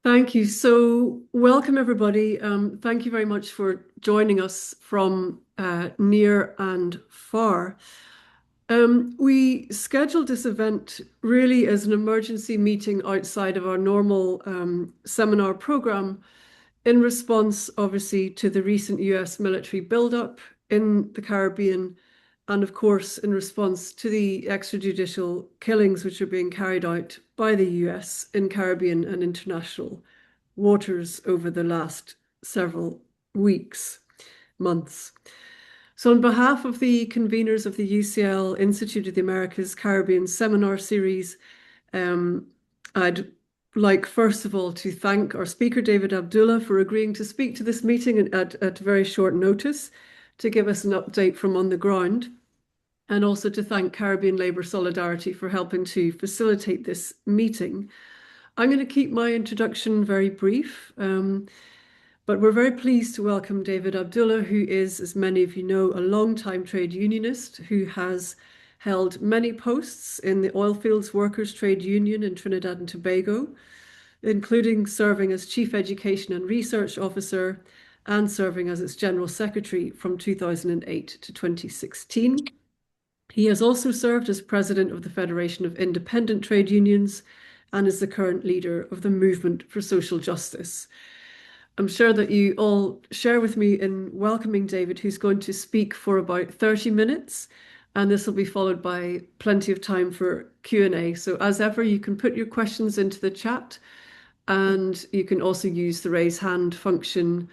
Thank you. So, welcome everybody. Thank you very much for joining us from near and far. We scheduled this event really as an emergency meeting outside of our normal seminar program in response, obviously, to the recent US military buildup in the Caribbean, and of course, in response to the extrajudicial killings which are being carried out by the US in Caribbean and international waters over the last several weeks, months. So, on behalf of the conveners of the UCL Institute of the Americas Caribbean Seminar Series, um, I'd like, first of all, to thank our speaker, David Abdulah, for agreeing to speak to this meeting at very short notice to give us an update from on the ground, and also to thank Caribbean Labour Solidarity for helping to facilitate this meeting. I'm going to keep my introduction very brief, but we're very pleased to welcome David Abdulah, who is, as many of you know, a long-time trade unionist who has held many posts in the Oilfields Workers Trade Union in Trinidad and Tobago, including serving as Chief Education and Research Officer and serving as its General Secretary from 2008 to 2016. He has also served as President of the Federation of Independent Trade Unions and is the current leader of the Movement for Social Justice. I'm sure that you all share with me in welcoming David, who's going to speak for about 30 minutes, and this will be followed by plenty of time for Q&A. So as ever, you can put your questions into the chat, and you can also use the raise hand function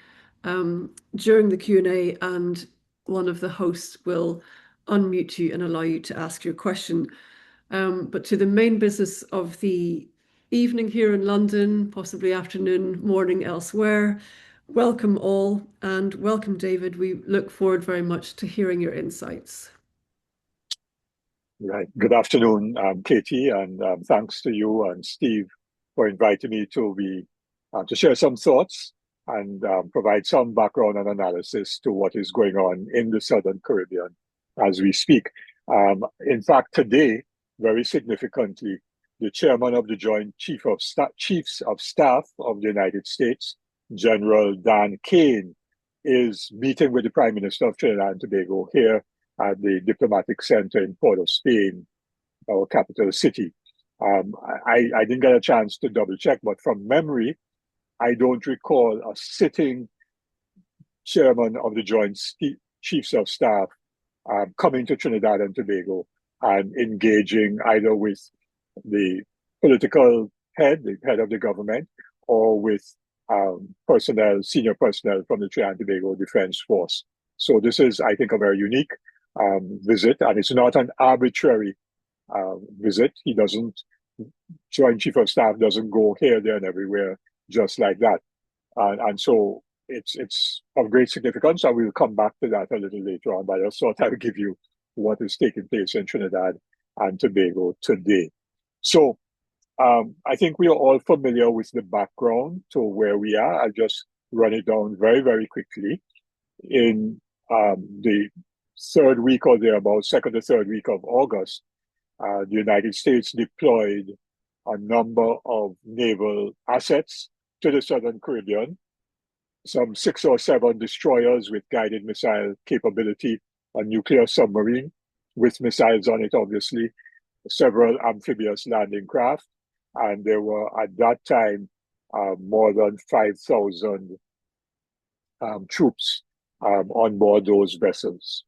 during the Q&A, and one of the hosts will unmute you and allow you to ask your question. But to the main business of the evening here in London, possibly afternoon, morning elsewhere, welcome all and welcome, David. We look forward very much to hearing your insights. Right. Good afternoon, Katie, and thanks to you and Steve for inviting me to share some thoughts and provide some background and analysis to what is going on in the Southern Caribbean as we speak. In fact, today, very significantly, the chairman of the Joint Chiefs of Staff of the United States, General Dan Kane, is meeting with the Prime Minister of Trinidad and Tobago here at the Diplomatic Center in Port of Spain, our capital city. I didn't get a chance to double check, but from memory, I don't recall a sitting chairman of the Joint Chiefs of Staff coming to Trinidad and Tobago and engaging either with the political head, the head of the government, or with senior personnel from the Trinidad and Tobago Defense Force. So this is, I think, a very unique visit, and it's not an arbitrary visit. He doesn't, Joint Chief of Staff doesn't go here, there, and everywhere just like that. And so it's of great significance, and we'll come back to that a little later on, but I just thought I would give you what is taking place in Trinidad and Tobago today. So I think we are all familiar with the background to where we are. I'll just run it down very, very quickly. In the third week or thereabouts, second or third week of August, the United States deployed a number of naval assets to the Southern Caribbean, some 6 or 7 destroyers with guided missile capability, a nuclear submarine with missiles on it, obviously, several amphibious landing craft, and there were, at that time, more than 5,000 troops on board those vessels.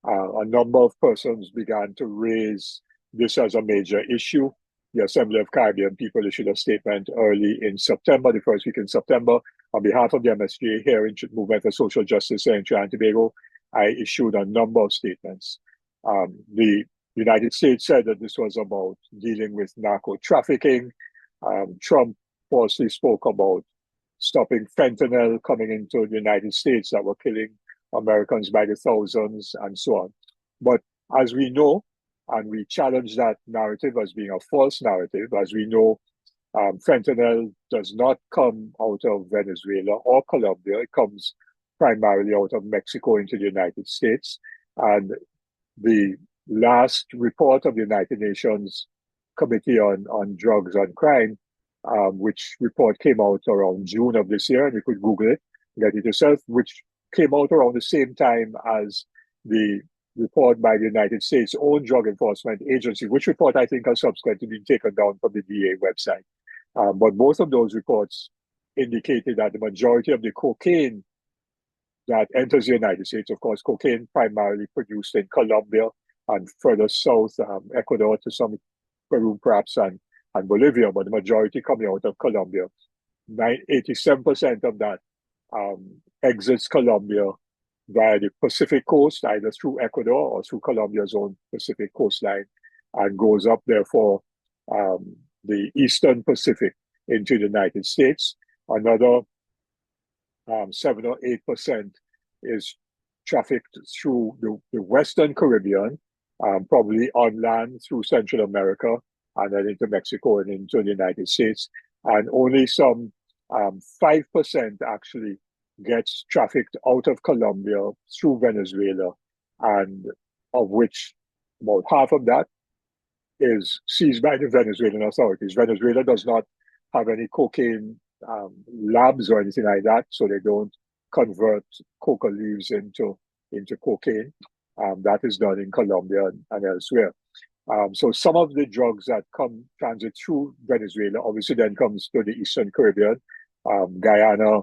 A number of persons began to raise this as a major issue. The Assembly of Caribbean People issued a statement early in September, the first week in September, on behalf of the MSGA here in Movement for Social Justice here in Trinidad and Tobago. I issued a number of statements. The United States said that this was about dealing with narco trafficking. Trump falsely spoke about stopping fentanyl coming into the United States that were killing Americans by the thousands and so on. But as we know, and we challenge that narrative as being a false narrative, as we know, fentanyl does not come out of Venezuela or Colombia. It comes primarily out of Mexico into the United States. And the last report of the United Nations Committee on Drugs and Crime which report came out around June of this year, and you could Google it, get it yourself, which came out around the same time as the report by the United States' own Drug Enforcement Agency, which report I think has subsequently been taken down from the DA website. But both of those reports indicated that the majority of the cocaine that enters the United States, of course, cocaine primarily produced in Colombia and further south, Ecuador to some Peru perhaps, and Bolivia, but the majority coming out of Colombia. 87% of that exits Colombia via the Pacific coast, either through Ecuador or through Colombia's own Pacific coastline, and goes up, therefore, the Eastern Pacific into the United States. Another 7 or 8% is trafficked through the Western Caribbean, probably on land through Central America, and then into Mexico and into the United States. And only some 5% actually gets trafficked out of Colombia through Venezuela, and of which about half of that is seized by the Venezuelan authorities. Venezuela does not have any cocaine labs or anything like that, so they don't convert coca leaves into cocaine. That is done in Colombia and elsewhere. So some of the drugs that come transit through Venezuela obviously then comes to the Eastern Caribbean, Guyana,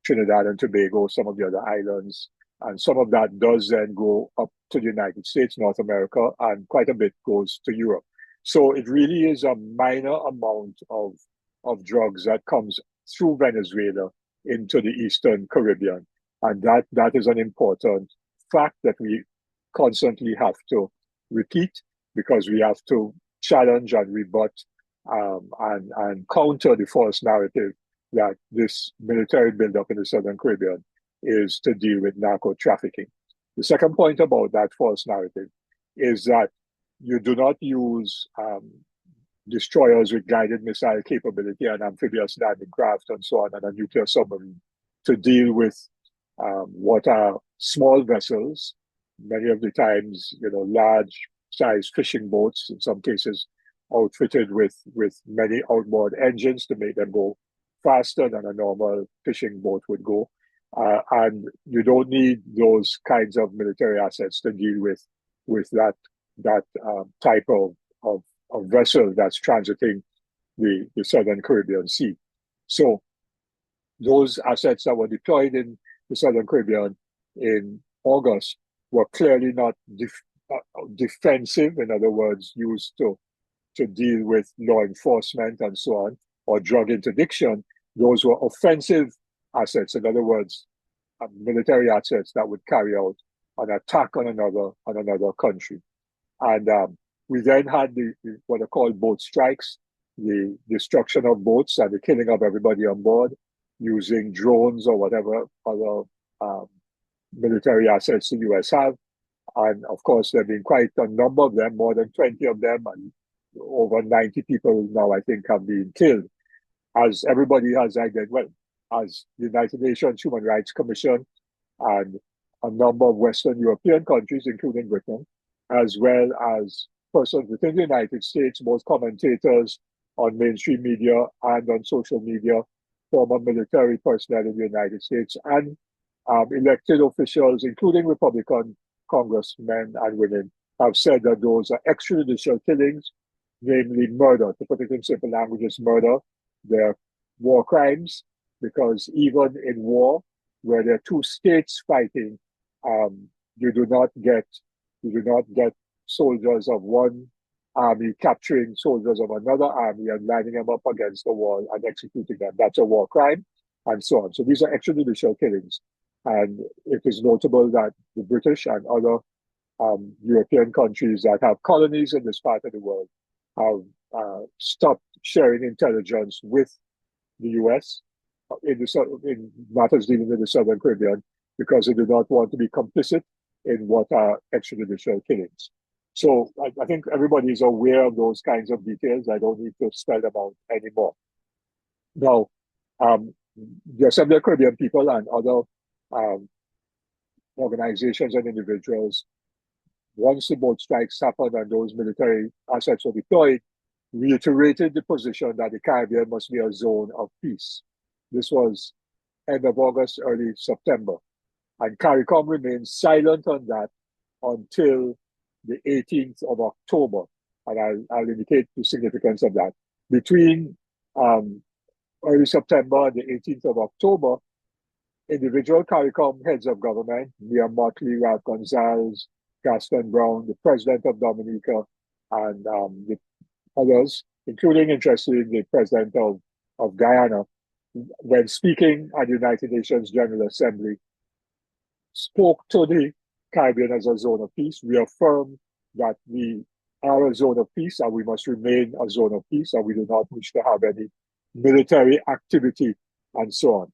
Trinidad and Tobago, some of the other islands, and some of that does then go up to the United States, North America, and quite a bit goes to Europe. So it really is a minor amount of drugs that comes through Venezuela into the Eastern Caribbean. And that is an important fact that we constantly have to repeat, because we have to challenge and rebut and counter the false narrative that this military buildup in the Southern Caribbean is to deal with narco trafficking. The second point about that false narrative is that you do not use destroyers with guided missile capability and amphibious landing craft and so on, and a nuclear submarine to deal with what are small vessels, many of the times, large size fishing boats, in some cases outfitted with many outboard engines to make them go faster than a normal fishing boat would go. And you don't need those kinds of military assets to deal with that type of vessel that's transiting the Southern Caribbean Sea. So those assets that were deployed in the Southern Caribbean in August were clearly not defensive, in other words, used to deal with law enforcement and so on, or drug interdiction. Those were offensive assets, in other words, military assets that would carry out an attack on another country. And we then had what are called boat strikes, the destruction of boats and the killing of everybody on board using drones or whatever other military assets the US have. And of course, there have been quite a number of them, more than 20 of them, and over 90 people now, I think, have been killed. As everybody has identified, as the United Nations Human Rights Commission and a number of Western European countries, including Britain, as well as persons within the United States, most commentators on mainstream media and on social media, former military personnel in the United States, and elected officials, including Republican congressmen and women, have said that those are extrajudicial killings, namely murder. To put it in simple language, it's murder. They're war crimes, because even in war, where there are two states fighting, you do not get soldiers of one army capturing soldiers of another army and lining them up against the wall and executing them. That's a war crime, and so on. So these are extrajudicial killings. And it is notable that the British and other European countries that have colonies in this part of the world have stopped sharing intelligence with the US in matters dealing with the Southern Caribbean, because they do not want to be complicit in what are extrajudicial killings. So I think everybody is aware of those kinds of details. I don't need to spell them out anymore. Now, the Assembly of Caribbean People and other organizations and individuals, once the boat strikes happened and those military assets were deployed, reiterated the position that the Caribbean must be a zone of peace. This was end of August, early September. And CARICOM remained silent on that until the 18th of October. And I'll indicate the significance of that. Between early September and the 18th of October, individual CARICOM heads of government, Mia Motley, Ralph Gonzalez, Gaston Brown, the president of Dominica, and the others, including, interestingly, the president of Guyana, when speaking at the United Nations General Assembly, spoke to the Caribbean as a zone of peace, reaffirmed that we are a zone of peace and we must remain a zone of peace and we do not wish to have any military activity and so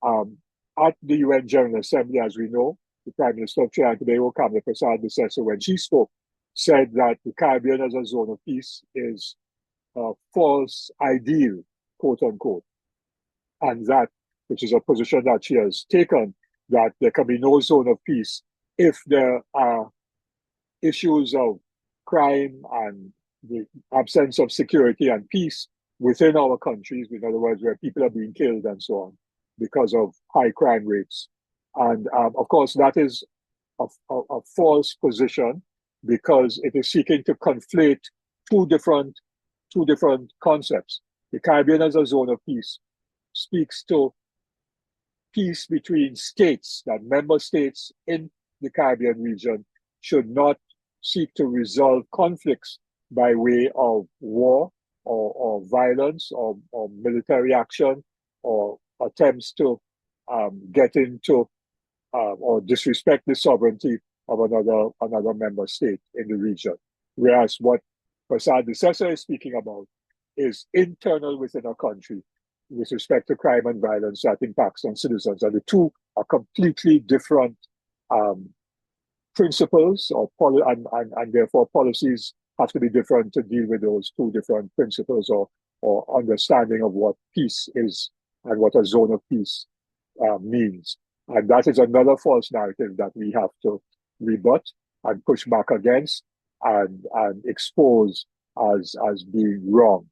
on. At the UN General Assembly, as we know, the Prime Minister of Trinidad and Tobago, Kamla Persad-Bissessar, when she spoke, said that the Caribbean as a zone of peace is a false ideal, quote unquote, and that, which is a position that she has taken, that there can be no zone of peace if there are issues of crime and the absence of security and peace within our countries, in other words, where people are being killed and so on because of high crime rates. And of course, that is a false position because it is seeking to conflate two different concepts. The Caribbean as a zone of peace speaks to peace between states, that member states in the Caribbean region should not seek to resolve conflicts by way of war or violence or military action or attempts to get into or disrespect the sovereignty of another member state in the region. Whereas what Persad-Bissessar is speaking about is internal within a country with respect to crime and violence that impacts on citizens. And the two are completely different principles and therefore policies have to be different to deal with those two different principles or understanding of what peace is and what a zone of peace means. And that is another false narrative that we have to rebut and push back against and expose as being wrong.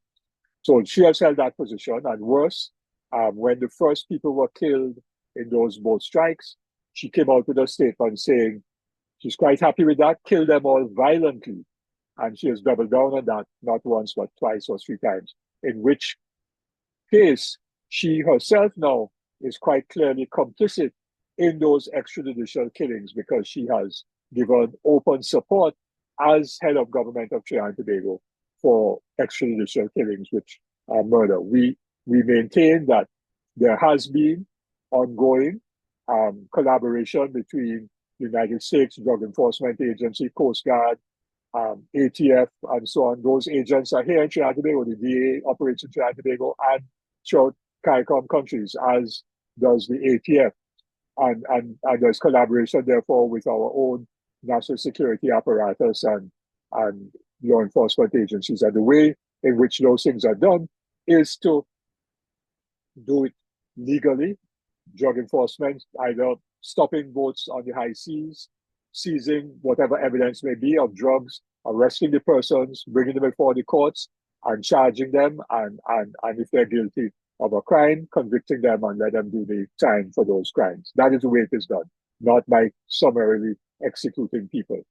So she has held that position, and worse, when the first people were killed in those boat strikes, she came out with a statement saying she's quite happy with that, kill them all violently. And she has doubled down on that, not once, but twice or three times, in which case she herself now is quite clearly complicit in those extrajudicial killings because she has given open support as head of government of Trinidad and Tobago for extrajudicial killings, which are murder. We maintain that there has been ongoing collaboration between the United States Drug Enforcement Agency, Coast Guard, ATF, and so on. Those agents are here in Trinidad and Tobago. The DA operates in Trinidad and Tobago and throughout CARICOM countries, as does the ATF. And there's collaboration, therefore, with our own national security apparatus and law enforcement agencies. And the way in which those things are done is to do it legally. Drug enforcement, either stopping boats on the high seas, seizing whatever evidence may be of drugs, arresting the persons, bringing them before the courts, and charging them, and if they're guilty of a crime, convicting them and let them do the time for those crimes. That is the way it is done, not by summarily executing people.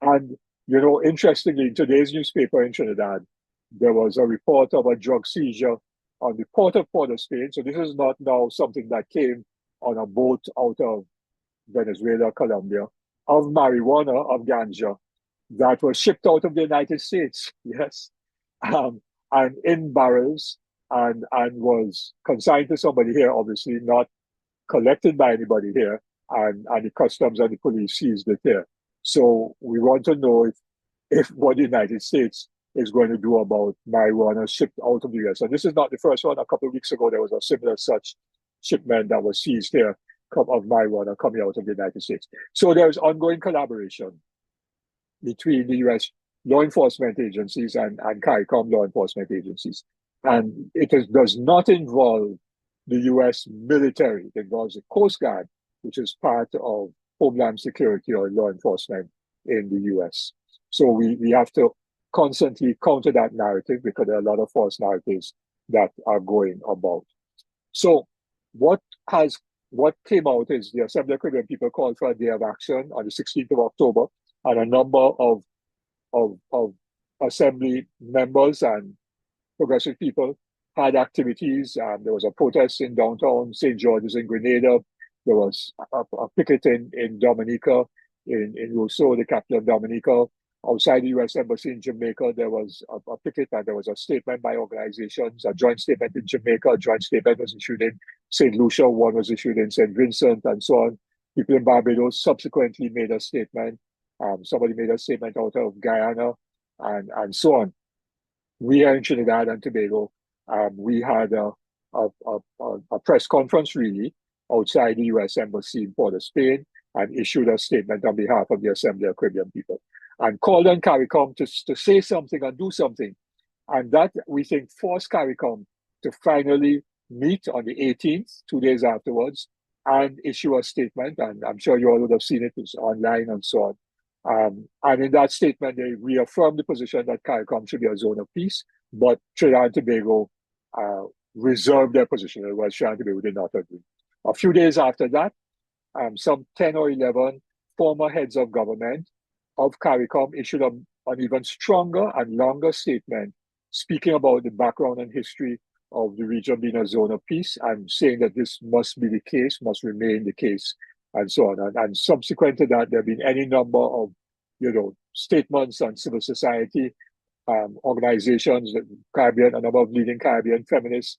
And, you know, interestingly, in today's newspaper in Trinidad, there was a report of a drug seizure on the port of Spain. So this is not now something that came on a boat out of Venezuela, Colombia, of marijuana, of ganja, that was shipped out of the United States, yes, and in barrels, and was consigned to somebody here, obviously not collected by anybody here, and the customs and the police seized it here. So we want to know if what the United States is going to do about marijuana shipped out of the US. And this is not the first one. A couple of weeks ago, there was a similar such shipment that was seized here of marijuana coming out of the United States. So there is ongoing collaboration between the US law enforcement agencies and CARICOM law enforcement agencies. And it does not involve the US military. It involves the Coast Guard, which is part of Homeland Security or law enforcement in the US. So we have to constantly counter that narrative because there are a lot of false narratives that are going about. So what has what came out is the Assembly of Caribbean People called for a day of action on the 16th of October, and a number of Assembly members and progressive people had activities. There was a protest in downtown St. George's in Grenada. There was a picket in Dominica, in Rousseau, the capital of Dominica. Outside the U.S. Embassy in Jamaica, there was a picket, and there was a statement by organizations, a joint statement in Jamaica, a joint statement was issued in St. Lucia, one was issued in St. Vincent, and so on. People in Barbados subsequently made a statement. Somebody made a statement out of Guyana, and so on. We here in Trinidad and Tobago, we had a press conference really outside the U.S. Embassy in Port of Spain, and issued a statement on behalf of the Assembly of Caribbean People, and called on CARICOM to say something and do something. And that, we think, forced CARICOM to finally meet on the 18th, 2 days afterwards, and issue a statement. And I'm sure you all would have seen it, it's online and so on. And in that statement, they reaffirmed the position that CARICOM should be a zone of peace, but Trinidad and Tobago reserved their position. Otherwise, Trinidad and Tobago did not agree. A few days after that, some 10 or 11 former heads of government of CARICOM issued an even stronger and longer statement speaking about the background and history of the region being a zone of peace, and saying that this must be the case, must remain the case, and so on. And subsequent to that, there have been any number of, statements on civil society organizations, Caribbean, a number of leading Caribbean feminists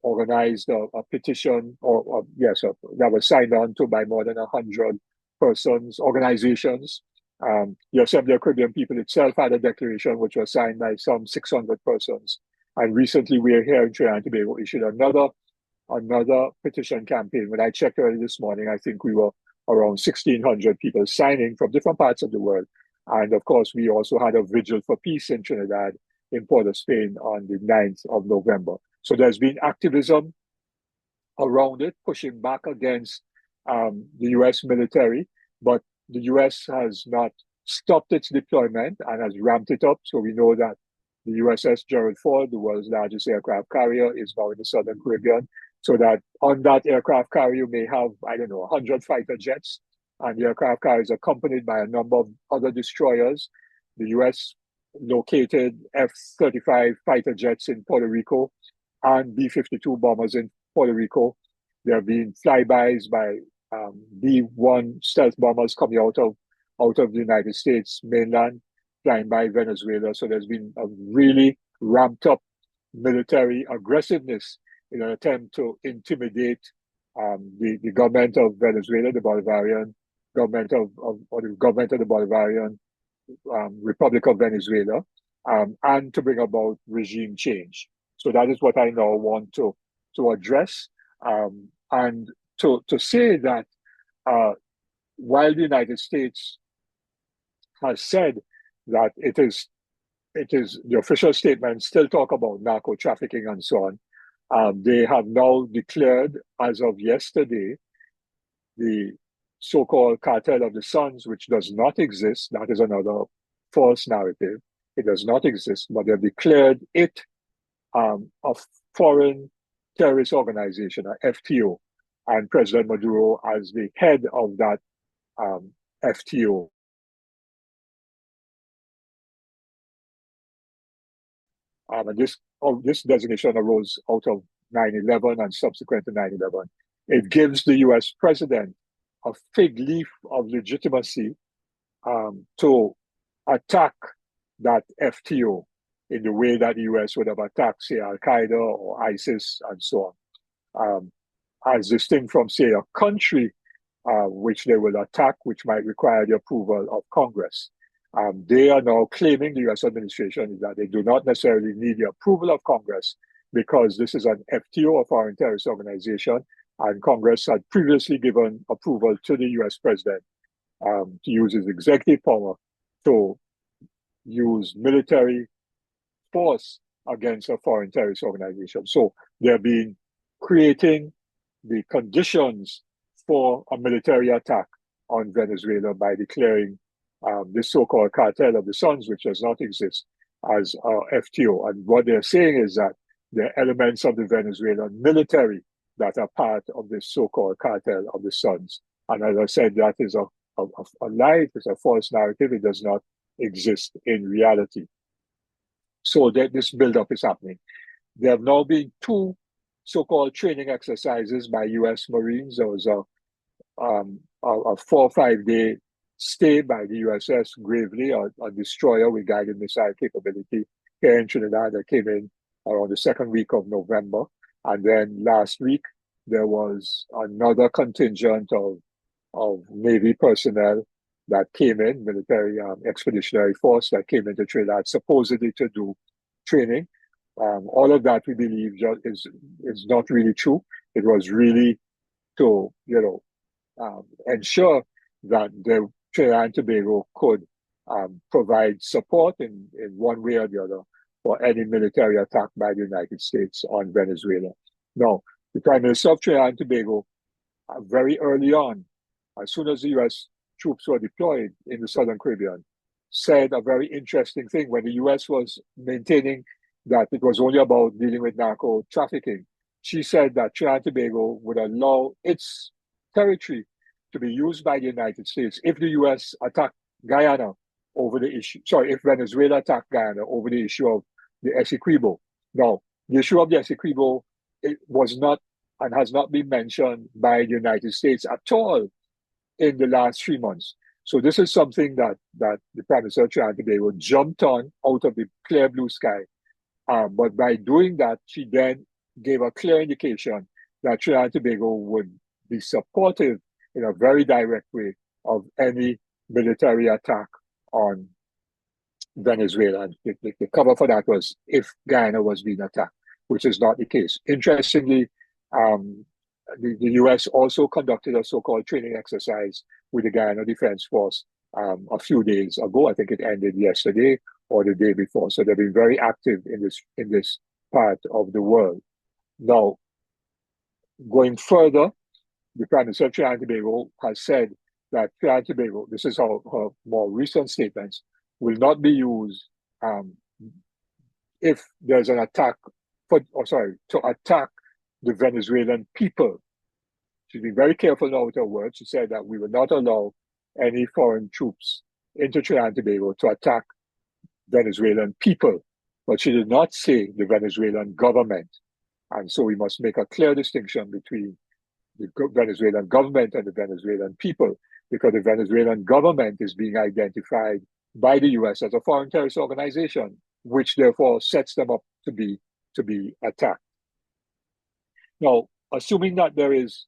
organized a petition, that was signed on to by more than 100 persons, organizations. The Assembly of Caribbean People itself had a declaration which was signed by some 600 persons. And recently, we are here in Trinidad and Tobago issued another petition campaign. When I checked early this morning, I think we were around 1,600 people signing from different parts of the world. And of course, we also had a vigil for peace in Trinidad, in Port of Spain, on the 9th of November. So there's been activism around it, pushing back against the US military, but the US has not stopped its deployment and has ramped it up. So we know that the USS Gerald Ford, the world's largest aircraft carrier, is now in the Southern Caribbean. So that on that aircraft carrier, you may have, 100 fighter jets, and the aircraft carrier is accompanied by a number of other destroyers. The US located F-35 fighter jets in Puerto Rico and B-52 bombers in Puerto Rico. There have been flybys by B-1 stealth bombers coming out of the United States mainland, flying by Venezuela. So there's been a really ramped up military aggressiveness in an attempt to intimidate the government of Venezuela, the Bolivarian government the government of the Bolivarian Republic of Venezuela, and to bring about regime change. So that is what I now want to address, and to say that while the United States has said that it is the official statements still talk about narco trafficking and so on, they have now declared as of yesterday the so-called cartel of the suns, which does not exist. That is another false narrative. It does not exist, but they've declared it a foreign terrorist organization, a FTO, and President Maduro as the head of that FTO. And this designation arose out of 9/11 and subsequent to 9/11. It gives the US president a fig leaf of legitimacy to attack that FTO in the way that the US would have attacked, say, Al-Qaeda or ISIS and so on, as distinct from, say, a country which they will attack, which might require the approval of Congress. They are now claiming, the US administration, that they do not necessarily need the approval of Congress because this is an FTO, a foreign terrorist organization, and Congress had previously given approval to the US president to use his executive power to use military force against a foreign terrorist organization. So they've been creating the conditions for a military attack on Venezuela by declaring this so-called cartel of the suns, which does not exist. as FTO. And what they're saying is that there are elements of the Venezuelan military that are part of this so-called cartel of the Suns. And as I said, that is a lie, it's a false narrative. It does not exist in reality. So that this buildup is happening. There have now been two so-called training exercises by U.S. Marines. There was a 4 or 5 day stay by the USS Gravely, a destroyer with guided missile capability here in Trinidad that came in around the second week of November. And then last week, there was another contingent of Navy personnel that came in, military expeditionary force that came into Trinidad supposedly to do training. All of that, we believe, is not really true. It was really to, ensure that the Trinidad and Tobago could provide support in one way or the other for any military attack by the United States on Venezuela. Now, the Prime Minister of Trinidad and Tobago, very early on, as soon as the U.S. troops were deployed in the Southern Caribbean, said a very interesting thing when the U.S. was maintaining that it was only about dealing with narco trafficking. She said that Trinidad and Tobago would allow its territory to be used by the United States if the U.S. attacked Guyana over the issue. Sorry, if Venezuela attacked Guyana over the issue of the Essequibo. Now, the issue of the Essequibo, it was not and has not been mentioned by the United States at all in the last 3 months. So this is something that the Prime Minister of Trinidad and Tobago jumped on out of the clear blue sky. But by doing that, she then gave a clear indication that Trinidad and Tobago would be supportive in a very direct way of any military attack on Venezuela. And the cover for that was if Guyana was being attacked, which is not the case. Interestingly, the U.S. also conducted a so-called training exercise with the Guyana Defense Force a few days ago. I think it ended yesterday or the day before. So they've been very active in this part of the world. Now, going further, the Prime Minister of Trinidad and Tobago has said that Trinidad and Tobago, this is her more recent statements, will not be used if there's an attack to attack the Venezuelan people. She's been very careful now with her words. She said that we will not allow any foreign troops into Trinidad and Tobago to attack Venezuelan people. But she did not say the Venezuelan government. And so we must make a clear distinction between the Venezuelan government and the Venezuelan people, because the Venezuelan government is being identified by the U.S. as a foreign terrorist organization, which therefore sets them up to be attacked. Now, assuming that there is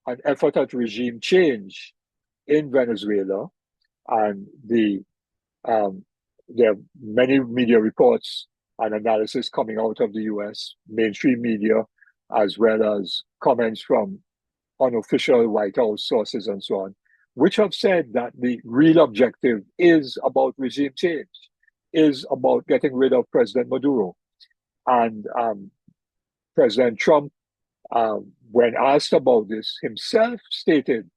an effort at regime change in Venezuela, and there are many media reports and analysis coming out of the U.S., mainstream media, as well as comments from unofficial White House sources and so on, which have said that the real objective is about regime change, is about getting rid of President Maduro. And President Trump, when asked about this, himself stated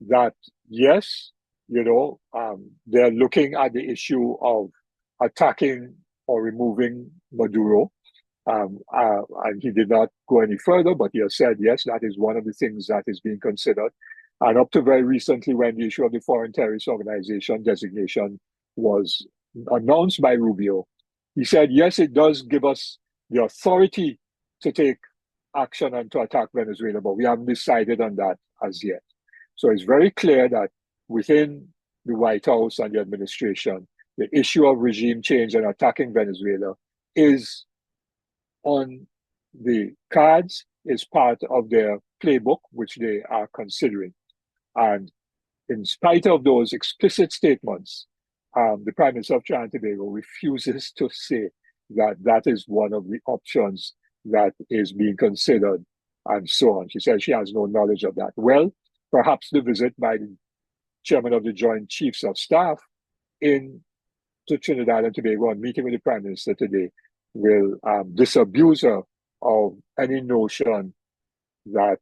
that, yes, they're looking at the issue of attacking or removing Maduro. And he did not go any further, but he has said, yes, that is one of the things that is being considered. And up to very recently, when the issue of the foreign terrorist organization designation was announced by Rubio, he said, yes, it does give us the authority to take action and to attack Venezuela, but we haven't decided on that as yet. So it's very clear that within the White House and the administration, the issue of regime change and attacking Venezuela is on the cards, is part of their playbook, which they are considering. And in spite of those explicit statements, the Prime Minister of Trinidad and Tobago refuses to say that that is one of the options that is being considered and so on. She says she has no knowledge of that. Well, perhaps the visit by the chairman of the Joint Chiefs of Staff to Trinidad and Tobago and meeting with the Prime Minister today will disabuse her of any notion that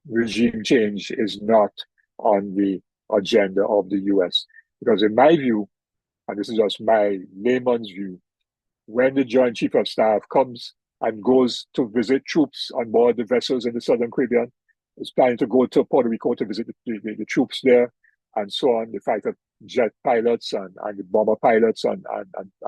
regime change is not on the agenda of the U.S. Because in my view, and this is just my layman's view, when the Joint Chief of Staff comes and goes to visit troops on board the vessels in the Southern Caribbean, is planning to go to Puerto Rico to visit the troops there, and so on, the fighter jet pilots and the bomber pilots and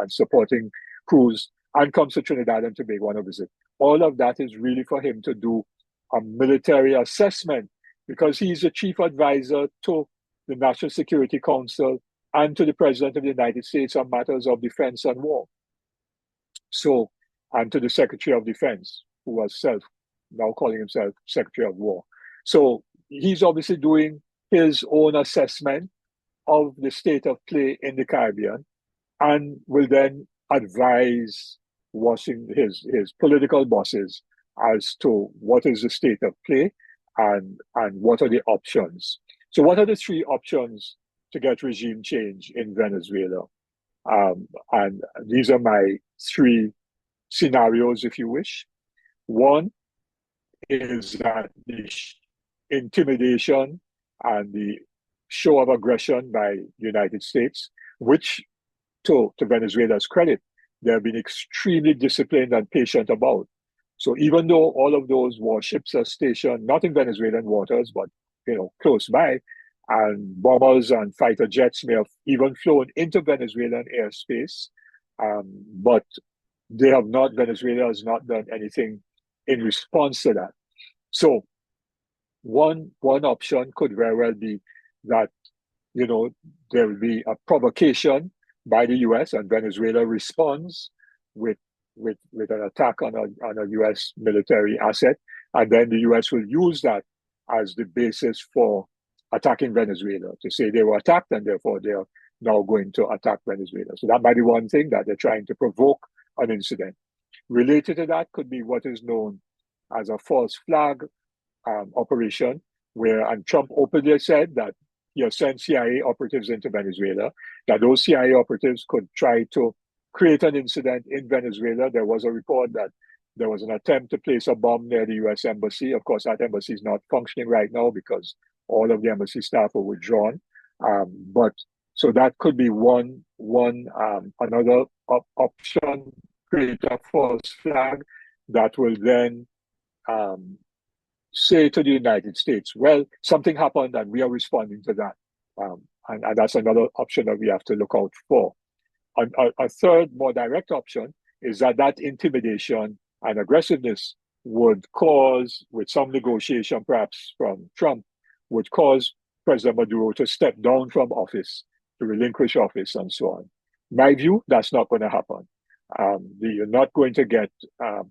supporting crews, and comes to Trinidad and Tobago on a visit. All of that is really for him to do a military assessment, because he's the chief advisor to the National Security Council and to the President of the United States on matters of defense and war. So, and to the Secretary of Defense, who was now calling himself Secretary of War. So he's obviously doing his own assessment of the state of play in the Caribbean, and will then advise his political bosses as to what is the state of play and what are the options. So what are the three options to get regime change in Venezuela? And these are my three scenarios, if you wish. One is that the intimidation and the show of aggression by the United States, which, to Venezuela's credit, they have been extremely disciplined and patient about. So even though all of those warships are stationed not in Venezuelan waters, but close by, and bombers and fighter jets may have even flown into Venezuelan airspace, but Venezuela has not done anything in response to that. So one option could very well be that there will be a provocation by the US, and Venezuela responds with an attack on a US military asset, and then the US will use that as the basis for attacking Venezuela, to say they were attacked and therefore they are now going to attack Venezuela. So that might be one thing, that they're trying to provoke an incident. Related to that could be what is known as a false flag operation, and Trump openly said that he has sent CIA operatives into Venezuela, that those CIA operatives could try to create an incident in Venezuela. There was a report that there was an attempt to place a bomb near the US embassy. Of course, that embassy is not functioning right now because all of the embassy staff were withdrawn. But so that could be one another option, create a false flag that will then say to the United States, well, something happened and we are responding to that. And that's another option that we have to look out for. A third, more direct option is that intimidation and aggressiveness would cause, with some negotiation perhaps from Trump, would cause President Maduro to step down from office, to relinquish office, and so on. In my view, that's not going to happen. You're not going to get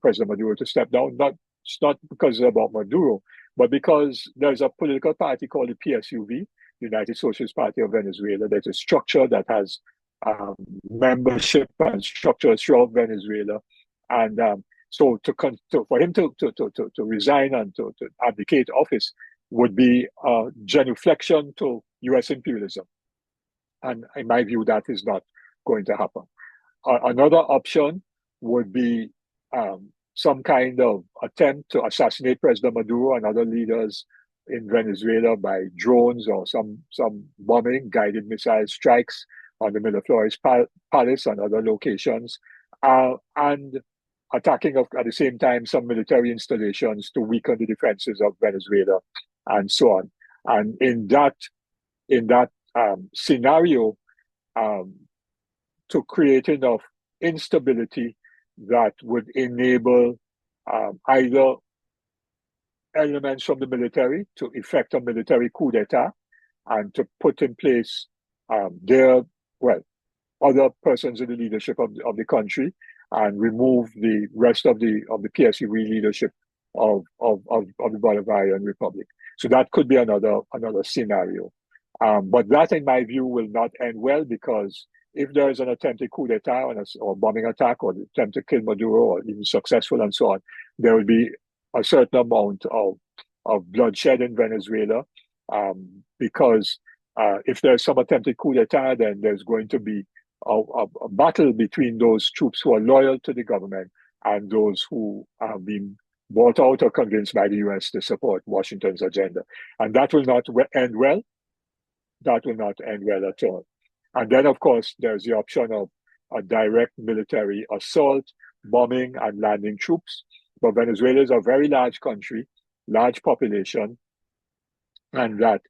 President Maduro to step down. It's not because it's about Maduro, but because there's a political party called the PSUV, United Socialist Party of Venezuela. There's a structure that has membership and structure throughout Venezuela, and so for him to resign and to abdicate office would be a genuflection to U.S. imperialism, and in my view, that is not going to happen. Another option would be some kind of attempt to assassinate President Maduro and other leaders in Venezuela by drones or some bombing, guided missile strikes on the Miraflores Palace and other locations, and attacking at the same time some military installations to weaken the defenses of Venezuela, and so on. And in that scenario, to create enough instability that would enable either elements from the military to effect a military coup d'etat and to put in place other persons in the leadership of the country, and remove the rest of the PSUV leadership of the Bolivarian Republic. So that could be another scenario. But that, in my view, will not end well, because if there is an attempted coup d'etat or bombing attack or attempt to kill Maduro, or even successful and so on, there will be a certain amount of bloodshed in Venezuela, because if there's some attempted coup d'etat, then there's going to be a battle between those troops who are loyal to the government and those who have been bought out or convinced by the US to support Washington's agenda. And that will not end well. That will not end well at all. And then, of course, there's the option of a direct military assault, bombing, and landing troops. But Venezuela is a very large country, large population, and that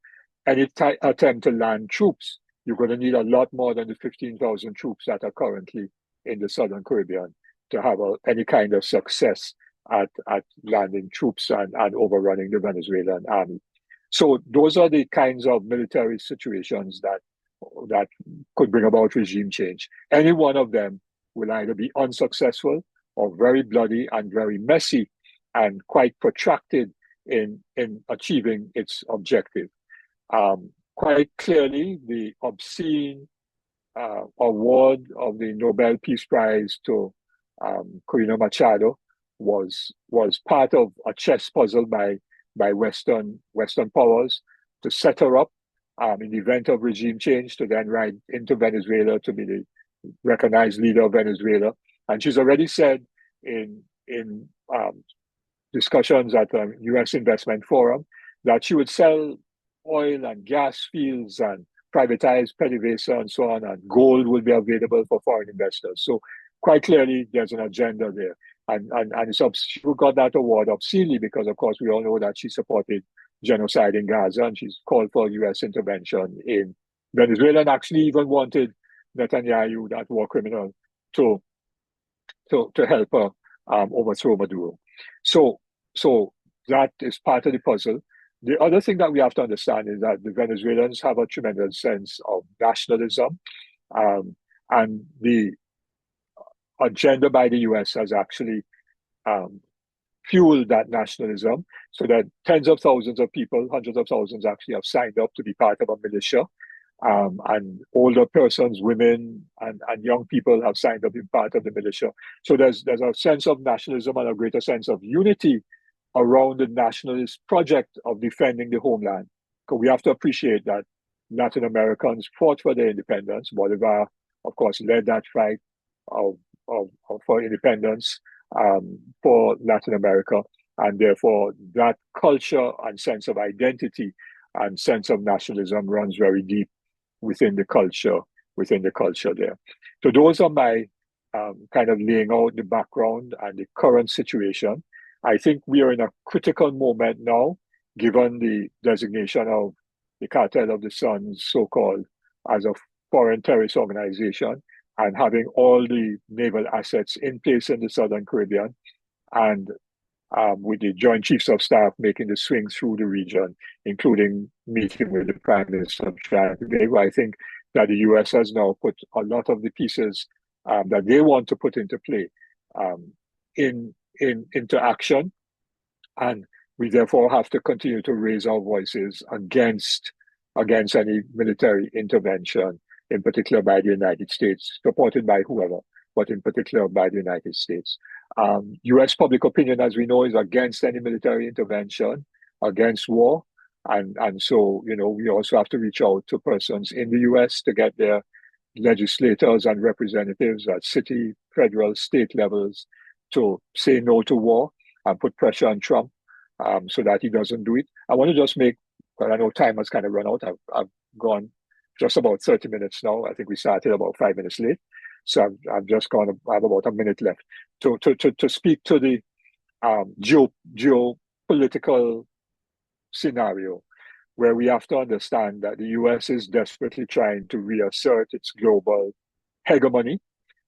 any attempt to land troops, you're going to need a lot more than the 15,000 troops that are currently in the Southern Caribbean to have any kind of success at landing troops and overrunning the Venezuelan army. So those are the kinds of military situations that could bring about regime change. Any one of them will either be unsuccessful or very bloody and very messy and quite protracted in achieving its objective. Quite clearly, the obscene award of the Nobel Peace Prize to Corina Machado was part of a chess puzzle by Western powers to set her up in the event of regime change to then ride into Venezuela to be the recognized leader of Venezuela. And she's already said in discussions at the U.S. Investment Forum that she would sell oil and gas fields and privatize PDVSA and so on, and gold will be available for foreign investors. So quite clearly, there's an agenda there. And she got that award obscenely because, of course, we all know that she supported genocide in Gaza and she's called for U.S. intervention in Venezuela and actually even wanted Netanyahu, that war criminal, to help her overthrow Maduro. So that is part of the puzzle. The other thing that we have to understand is that the Venezuelans have a tremendous sense of nationalism, and the agenda by the US has actually fueled that nationalism, so that tens of thousands of people, hundreds of thousands actually have signed up to be part of a militia. And older persons, women, and young people have signed up to be part of the militia. So there's a sense of nationalism and a greater sense of unity around the nationalist project of defending the homeland. Because we have to appreciate that Latin Americans fought for their independence. Bolivar, of course, led that fight for independence for Latin America. And therefore, that culture and sense of identity and sense of nationalism runs very deep within the culture there. So those are my kind of laying out the background and the current situation. I think we are in a critical moment now, given the designation of the Cartel of the Sun, so-called, as a foreign terrorist organization, and having all the naval assets in place in the Southern Caribbean, and with the Joint Chiefs of Staff making the swing through the region, including meeting with the Prime Minister of Tobago. I think that the US has now put a lot of the pieces that they want to put into play into action, and we therefore have to continue to raise our voices against any military intervention, in particular by the United States, supported by whoever, but in particular by the United States. US public opinion, as we know, is against any military intervention, against war. And so, we also have to reach out to persons in the US to get their legislators and representatives at city, federal, state levels to say no to war and put pressure on Trump so that he doesn't do it. I want to just make, well, I know time has kind of run out. I've gone just about 30 minutes now. I think we started about 5 minutes late. So I'm just going to have about a minute left to speak to the geopolitical scenario, where we have to understand that the US is desperately trying to reassert its global hegemony,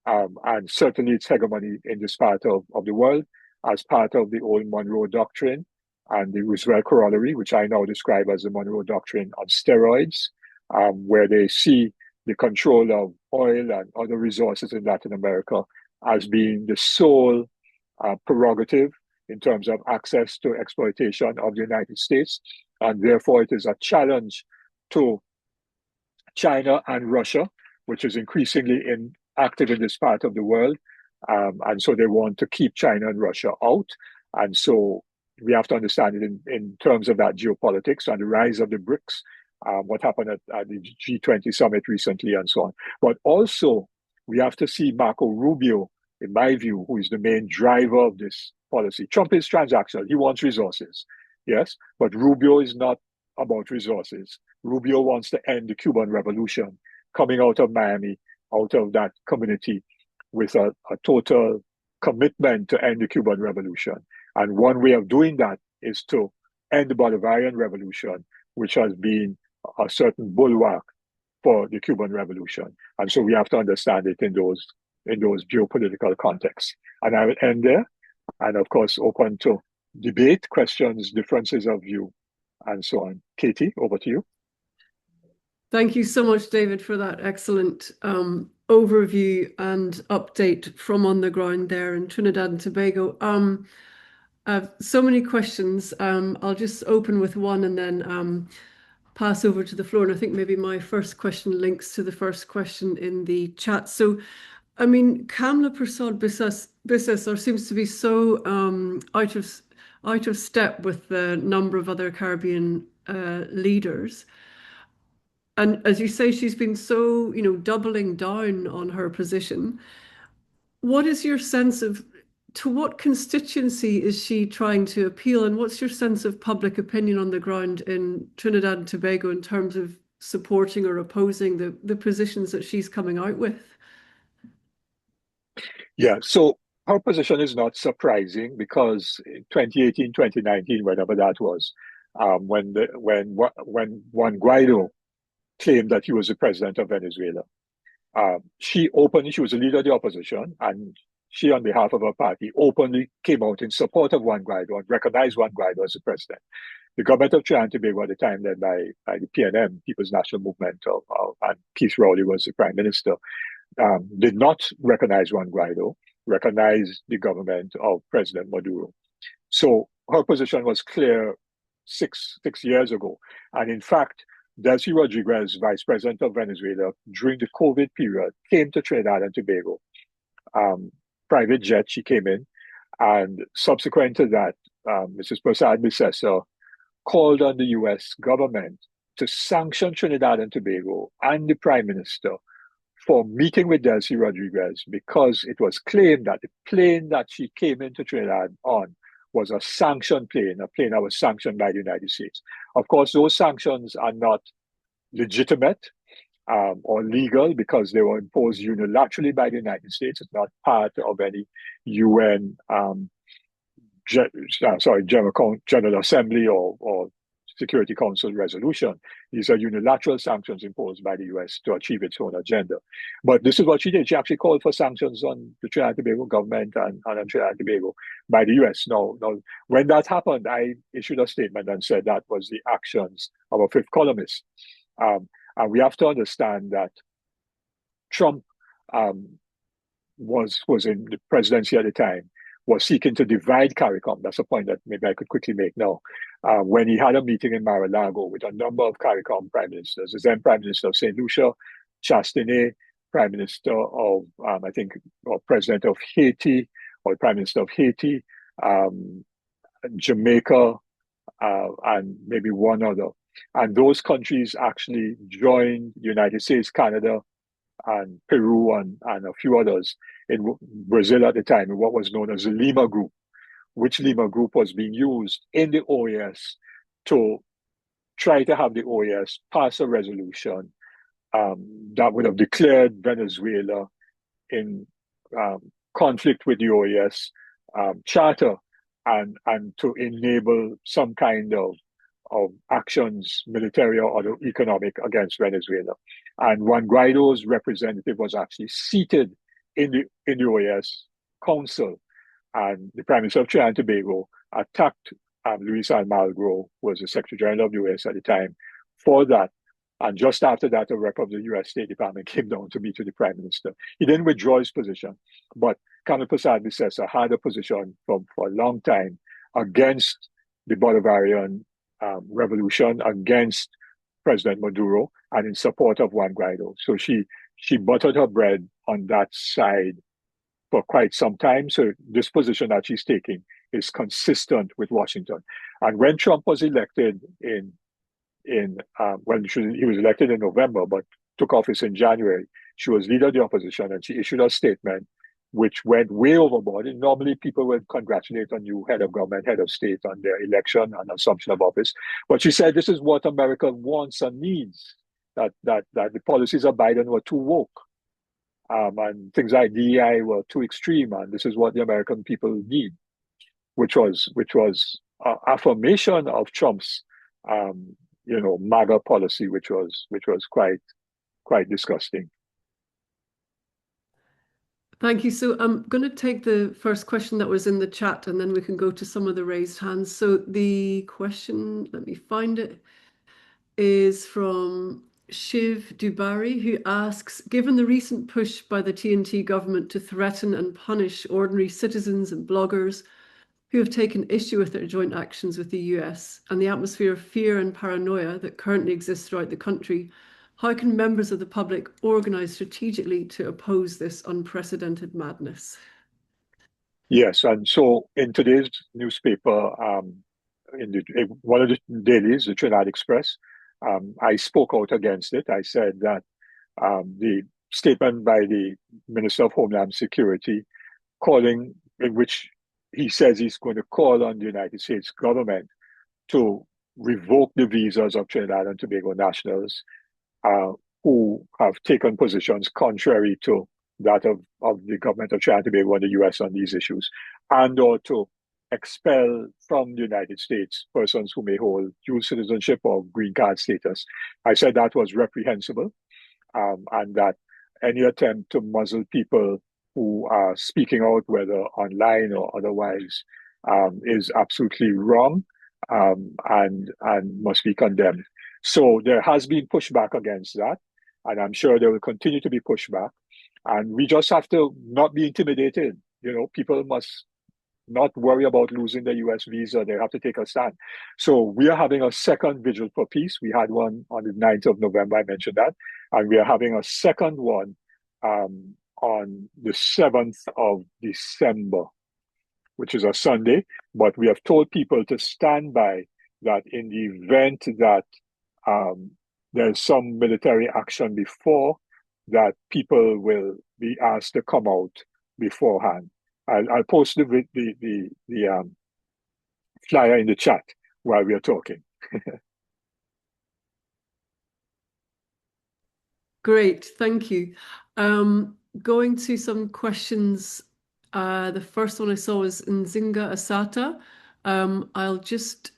and certainly its hegemony in this part of the world, as part of the old Monroe Doctrine and the Roosevelt Corollary, which I now describe as the Monroe Doctrine on steroids, where they see the control of oil and other resources in Latin America as being the sole prerogative in terms of access to exploitation of the United States. And therefore, it is a challenge to China and Russia, which is increasingly active in this part of the world. And so they want to keep China and Russia out. And so we have to understand it in terms of that geopolitics and the rise of the BRICS, what happened at the G20 summit recently and so on. But also, we have to see Marco Rubio, in my view, who is the main driver of this policy. Trump is transactional. He wants resources, yes, but Rubio is not about resources. Rubio wants to end the Cuban Revolution, coming out of Miami, out of that community, with a total commitment to end the Cuban Revolution. And one way of doing that is to end the Bolivarian Revolution, which has been a certain bulwark for the Cuban Revolution. And so we have to understand it in those geopolitical contexts. And I will end there, and of course, open to debate, questions, differences of view, and so on. Katie, over to you. Thank you so much, David, for that excellent overview and update from on the ground there in Trinidad and Tobago. I have so many questions. I'll just open with one and then pass over to the floor. And I think maybe my first question links to the first question in the chat. So, I mean, Kamla Persad-Bissessar seems to be so out of step with the number of other Caribbean leaders. And as you say, she's been so, doubling down on her position. What is your sense of, to what constituency is she trying to appeal? And what's your sense of public opinion on the ground in Trinidad and Tobago in terms of supporting or opposing the positions that she's coming out with? Yeah, so her position is not surprising because in 2018, 2019, whenever that was, when Juan Guaido claimed that he was the president of Venezuela, she was a leader of the opposition, and she, on behalf of her party, openly came out in support of Juan Guaido and recognized Juan Guaido as the president. The government of Trinidad and Tobago at the time, led by the PNM, People's National Movement, and Keith Rowley was the prime minister, did not recognize Juan Guaido, recognized the government of President Maduro. So her position was clear six years ago. And in fact, Delcy Rodriguez, vice president of Venezuela, during the COVID period, came to Trinidad and Tobago. Private jet, she came in. And subsequent to that, Mrs. Persad-Bissessar called on the US government to sanction Trinidad and Tobago and the prime minister for meeting with Delcy Rodriguez, because it was claimed that the plane that she came into Trinidad on was a sanctioned plane, a plane that was sanctioned by the United States. Of course, those sanctions are not legitimate or legal because they were imposed unilaterally by the United States. It's not part of any UN, General Assembly or Security Council resolution. These are unilateral sanctions imposed by the US to achieve its own agenda. But this is what she did. She actually called for sanctions on the Trinidad and Tobago government and on Trinidad and Tobago by the US. Now, when that happened, I issued a statement and said that was the actions of a fifth columnist. And we have to understand that Trump was in the presidency at the time, was seeking to divide CARICOM. That's a point that maybe I could quickly make now. When he had a meeting in Mar-a-Lago with a number of CARICOM prime ministers, the then Prime Minister of St. Lucia, Chastanet, Prime Minister of, or President of Haiti, or Prime Minister of Haiti, Jamaica, and maybe one other. And those countries actually joined the United States, Canada, and Peru, and a few others in Brazil at the time, in what was known as the Lima Group, which Lima Group was being used in the OAS to try to have the OAS pass a resolution that would have declared Venezuela in conflict with the OAS charter and to enable some kind of actions, military or other economic, against Venezuela. And Juan Guaido's representative was actually seated in the OAS Council, and the Prime Minister of Trinidad and Tobago attacked Luis Almagro, who was the Secretary General of the OAS at the time, for that. And just after that, a rep of the US State Department came down to meet with the Prime Minister. He didn't withdraw his position, but Kamla Persad-Bissessar had a position for a long time against the Bolivarian revolution, against President Maduro, and in support of Juan Guaido. So she buttered her bread on that side for quite some time. So this position that she's taking is consistent with Washington. And when Trump was elected he was elected in November, but took office in January, she was leader of the opposition, and she issued a statement which went way overboard. And normally people would congratulate a new head of government, head of state, on their election and assumption of office. But she said, this is what America wants and needs. that the policies of Biden were too woke, and things like DEI were too extreme, and this is what the American people need, which was affirmation of Trump's MAGA policy, which was quite disgusting. Thank you. So I'm going to take the first question that was in the chat, and then we can go to some of the raised hands. So the question, let me find it, is from Shiv Dubari, who asks, given the recent push by the TNT government to threaten and punish ordinary citizens and bloggers who have taken issue with their joint actions with the US and the atmosphere of fear and paranoia that currently exists throughout the country, how can members of the public organize strategically to oppose this unprecedented madness? Yes, and so in today's newspaper, in one of the dailies, the Trinidad Express, I spoke out against it. I said that the statement by the Minister of Homeland Security in which he says he's going to call on the United States government to revoke the visas of Trinidad and Tobago nationals who have taken positions contrary to that of the government of Trinidad and Tobago and the US on these issues, and or to expel from the United States persons who may hold dual citizenship or green card status. I said that was reprehensible, and that any attempt to muzzle people who are speaking out, whether online or otherwise, is absolutely wrong, and must be condemned. So there has been pushback against that, and I'm sure there will continue to be pushback. And we just have to not be intimidated. People must not worry about losing the US visa. They have to take a stand. So we are having a second vigil for peace. We had one on the 9th of November, I mentioned that. And we are having a second one on the 7th of December, which is a Sunday. But we have told people to stand by that in the event that there's some military action before, that people will be asked to come out beforehand. I'll post the flyer in the chat while we are talking. Great, thank you. Going to some questions. The first one I saw was Nzinga Asata. I'll just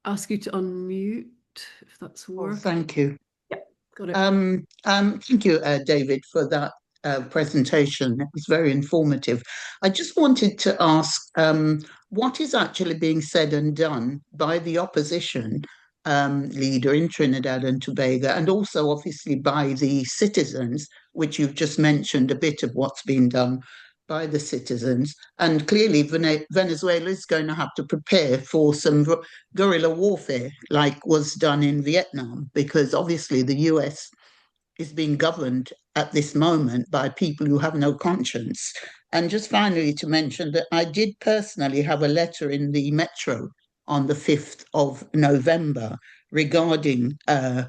ask you to unmute if that's working. Oh, thank you. Yeah, got it. Thank you, David, for that presentation. It was very informative. I just wanted to ask what is actually being said and done by the opposition leader in Trinidad and Tobago, and also obviously by the citizens, which you've just mentioned a bit of what's been done by the citizens. And clearly Venezuela is going to have to prepare for some guerrilla warfare like was done in Vietnam, because obviously the US is being governed at this moment by people who have no conscience. And just finally to mention that I did personally have a letter in the Metro on the 5th of November regarding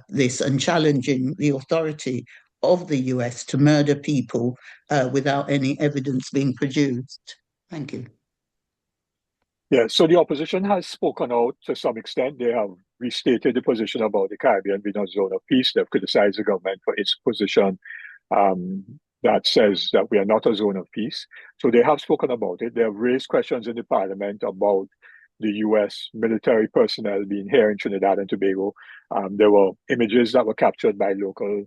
this and challenging the authority of the US to murder people without any evidence being produced. Thank you. Yeah, so the opposition has spoken out to some extent. They have restated the position about the Caribbean being a zone of peace. They've criticized the government for its position that says that we are not a zone of peace. So they have spoken about it. They have raised questions in the parliament about the US military personnel being here in Trinidad and Tobago. There were images that were captured by local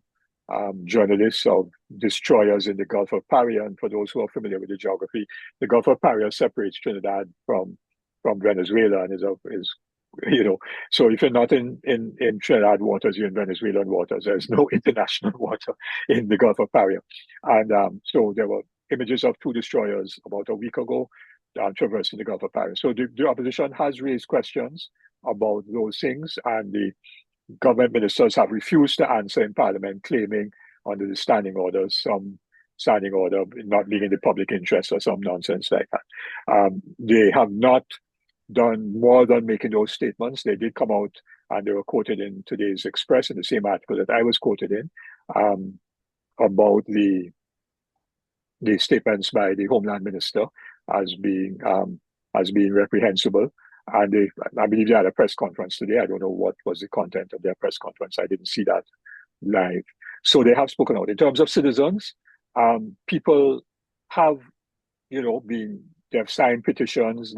journalists of destroyers in the Gulf of Paria. And for those who are familiar with the geography, the Gulf of Paria separates Trinidad from Venezuela, and is so if you're not in Trinidad waters, you're in Venezuelan waters. There's no international water in the Gulf of Paria. And so there were images of two destroyers about a week ago traversing the Gulf of Paria. So the opposition has raised questions about those things, and the government ministers have refused to answer in Parliament, claiming under the standing order, some standing order not being in the public interest or some nonsense like that. They have not done more than making those statements. They did come out and they were quoted in today's Express in the same article that I was quoted in about the statements by the Homeland Minister as being reprehensible. And I believe they had a press conference today. I don't know what was the content of their press conference. I didn't see that live. So they have spoken out. In terms of citizens, people have, they've signed petitions.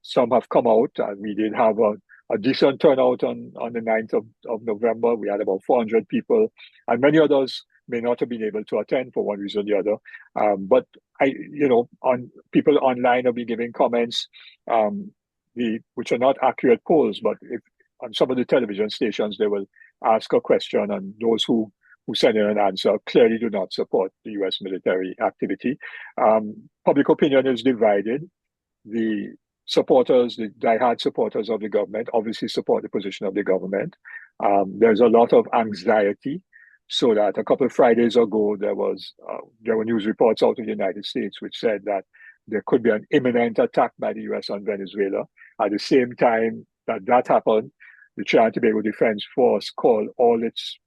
Some have come out, and we did have a decent turnout on the 9th of November. We had about 400 people, and many others may not have been able to attend for one reason or the other. But on people online have been giving comments, which are not accurate polls, but if on some of the television stations they will ask a question, and those who send in an answer clearly do not support the U.S. military activity. Public opinion is divided. The supporters, the diehard supporters of the government, obviously support the position of the government. There's a lot of anxiety, so that a couple of Fridays ago there were news reports out in the United States which said that there could be an imminent attack by the U.S. on Venezuela. At the same time that happened, the Trinidad and Tobago Defense Force called all its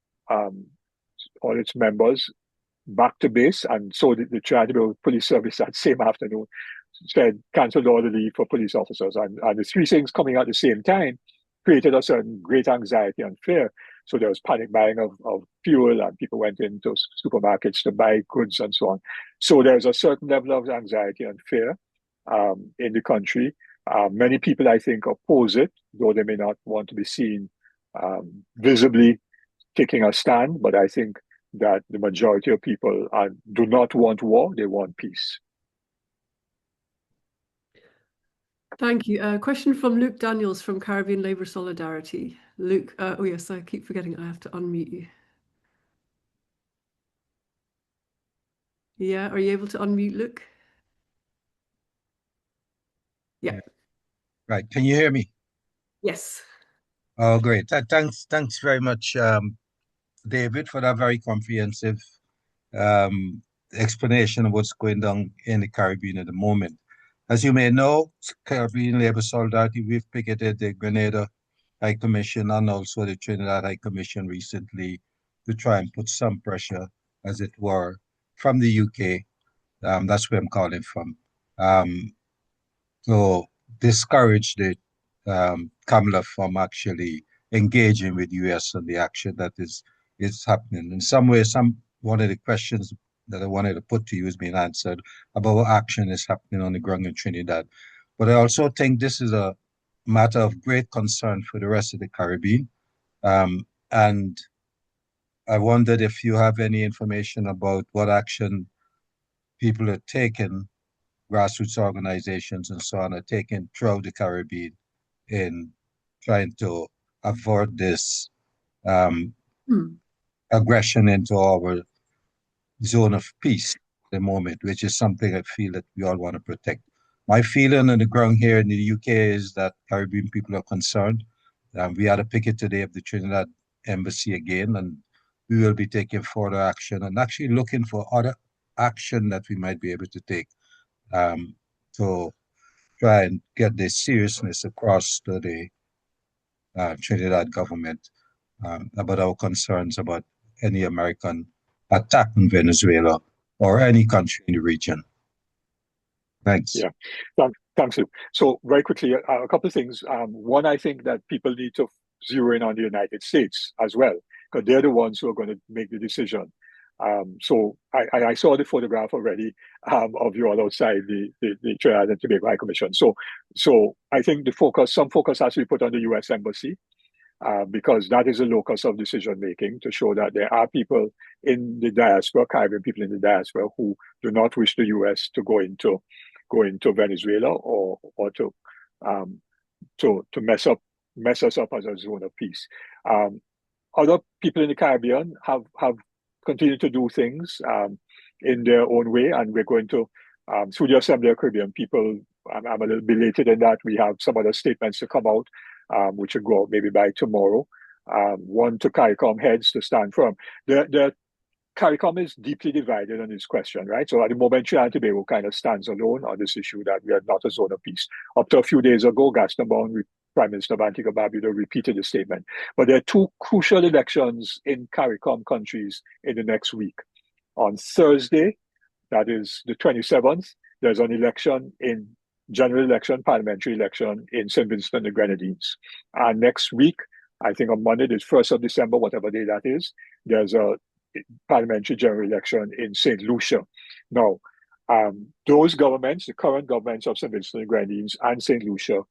members back to base, and so the Trinidad and Tobago Police Service that same afternoon said cancelled all the leave for police officers, and the three things coming at the same time created a certain great anxiety and fear. So there was panic buying of fuel, and people went into supermarkets to buy goods and so on. So there's a certain level of anxiety and fear in the country. Many people, I think, oppose it, though they may not want to be seen visibly taking a stand. But I think that the majority of people do not want war; they want peace. Thank you. Question from Luke Daniels from Caribbean Labour Solidarity. Luke, oh yes, I keep forgetting I have to unmute you. Yeah, are you able to unmute, Luke? Yeah. Right. Can you hear me? Yes. Oh, great. Thanks very much, David, for that very comprehensive explanation of what's going on in the Caribbean at the moment. As you may know, Caribbean Labour Solidarity, we've picketed the Grenada High Commission and also the Trinidad High Commission recently to try and put some pressure, as it were, from the UK. That's where I'm calling from. To discourage the Kamla from actually engaging with US on the action that is happening. In some way, one of the questions that I wanted to put to you has been answered about what action is happening on the ground in Trinidad. But I also think this is a matter of great concern for the rest of the Caribbean. And I wondered if you have any information about what action people are taking, grassroots organizations and so on, are taking throughout the Caribbean in trying to avoid this aggression into our zone of peace at the moment, which is something I feel that we all want to protect. My feeling on the ground here in the UK is that Caribbean people are concerned. We had a picket today of the Trinidad Embassy again, and we will be taking further action and actually looking for other action that we might be able to take to try and get the seriousness across to the Trinidad government about our concerns about any American attack on Venezuela or any country in the region. Thanks. Yeah, thanks, Luke. So very quickly, a couple of things. One, I think that people need to zero in on the United States as well, because they're the ones who are going to make the decision. So I saw the photograph already of you all outside the Trinidad and Tobago High Commission. So I think some focus has to be put on the U.S. Embassy, because that is a locus of decision making, to show that there are people in the diaspora, Caribbean people in the diaspora, who do not wish the U.S. to go into Venezuela or to mess us up as a zone of peace. Other people in the Caribbean have continued to do things in their own way, and we're going to through the Assembly of Caribbean People. I'm a little belated in that we have some other statements to come out, which will go out maybe by tomorrow. One to CARICOM heads to stand firm. The CARICOM is deeply divided on this question, right? So at the moment, Trinidad and Tobago kind of stands alone on this issue that we are not a zone of peace. Up to a few days ago, Gaston Brown, Prime Minister of Antigua Barbuda, repeated the statement. But there are two crucial elections in CARICOM countries in the next week. On Thursday, that is the 27th, there's an general election, parliamentary election in St. Vincent and the Grenadines. And next week, I think on Monday, the 1st of December, whatever day that is, there's a parliamentary general election in St. Lucia. Now, those governments, the current governments of St. Vincent and Grenadines and St. Lucia,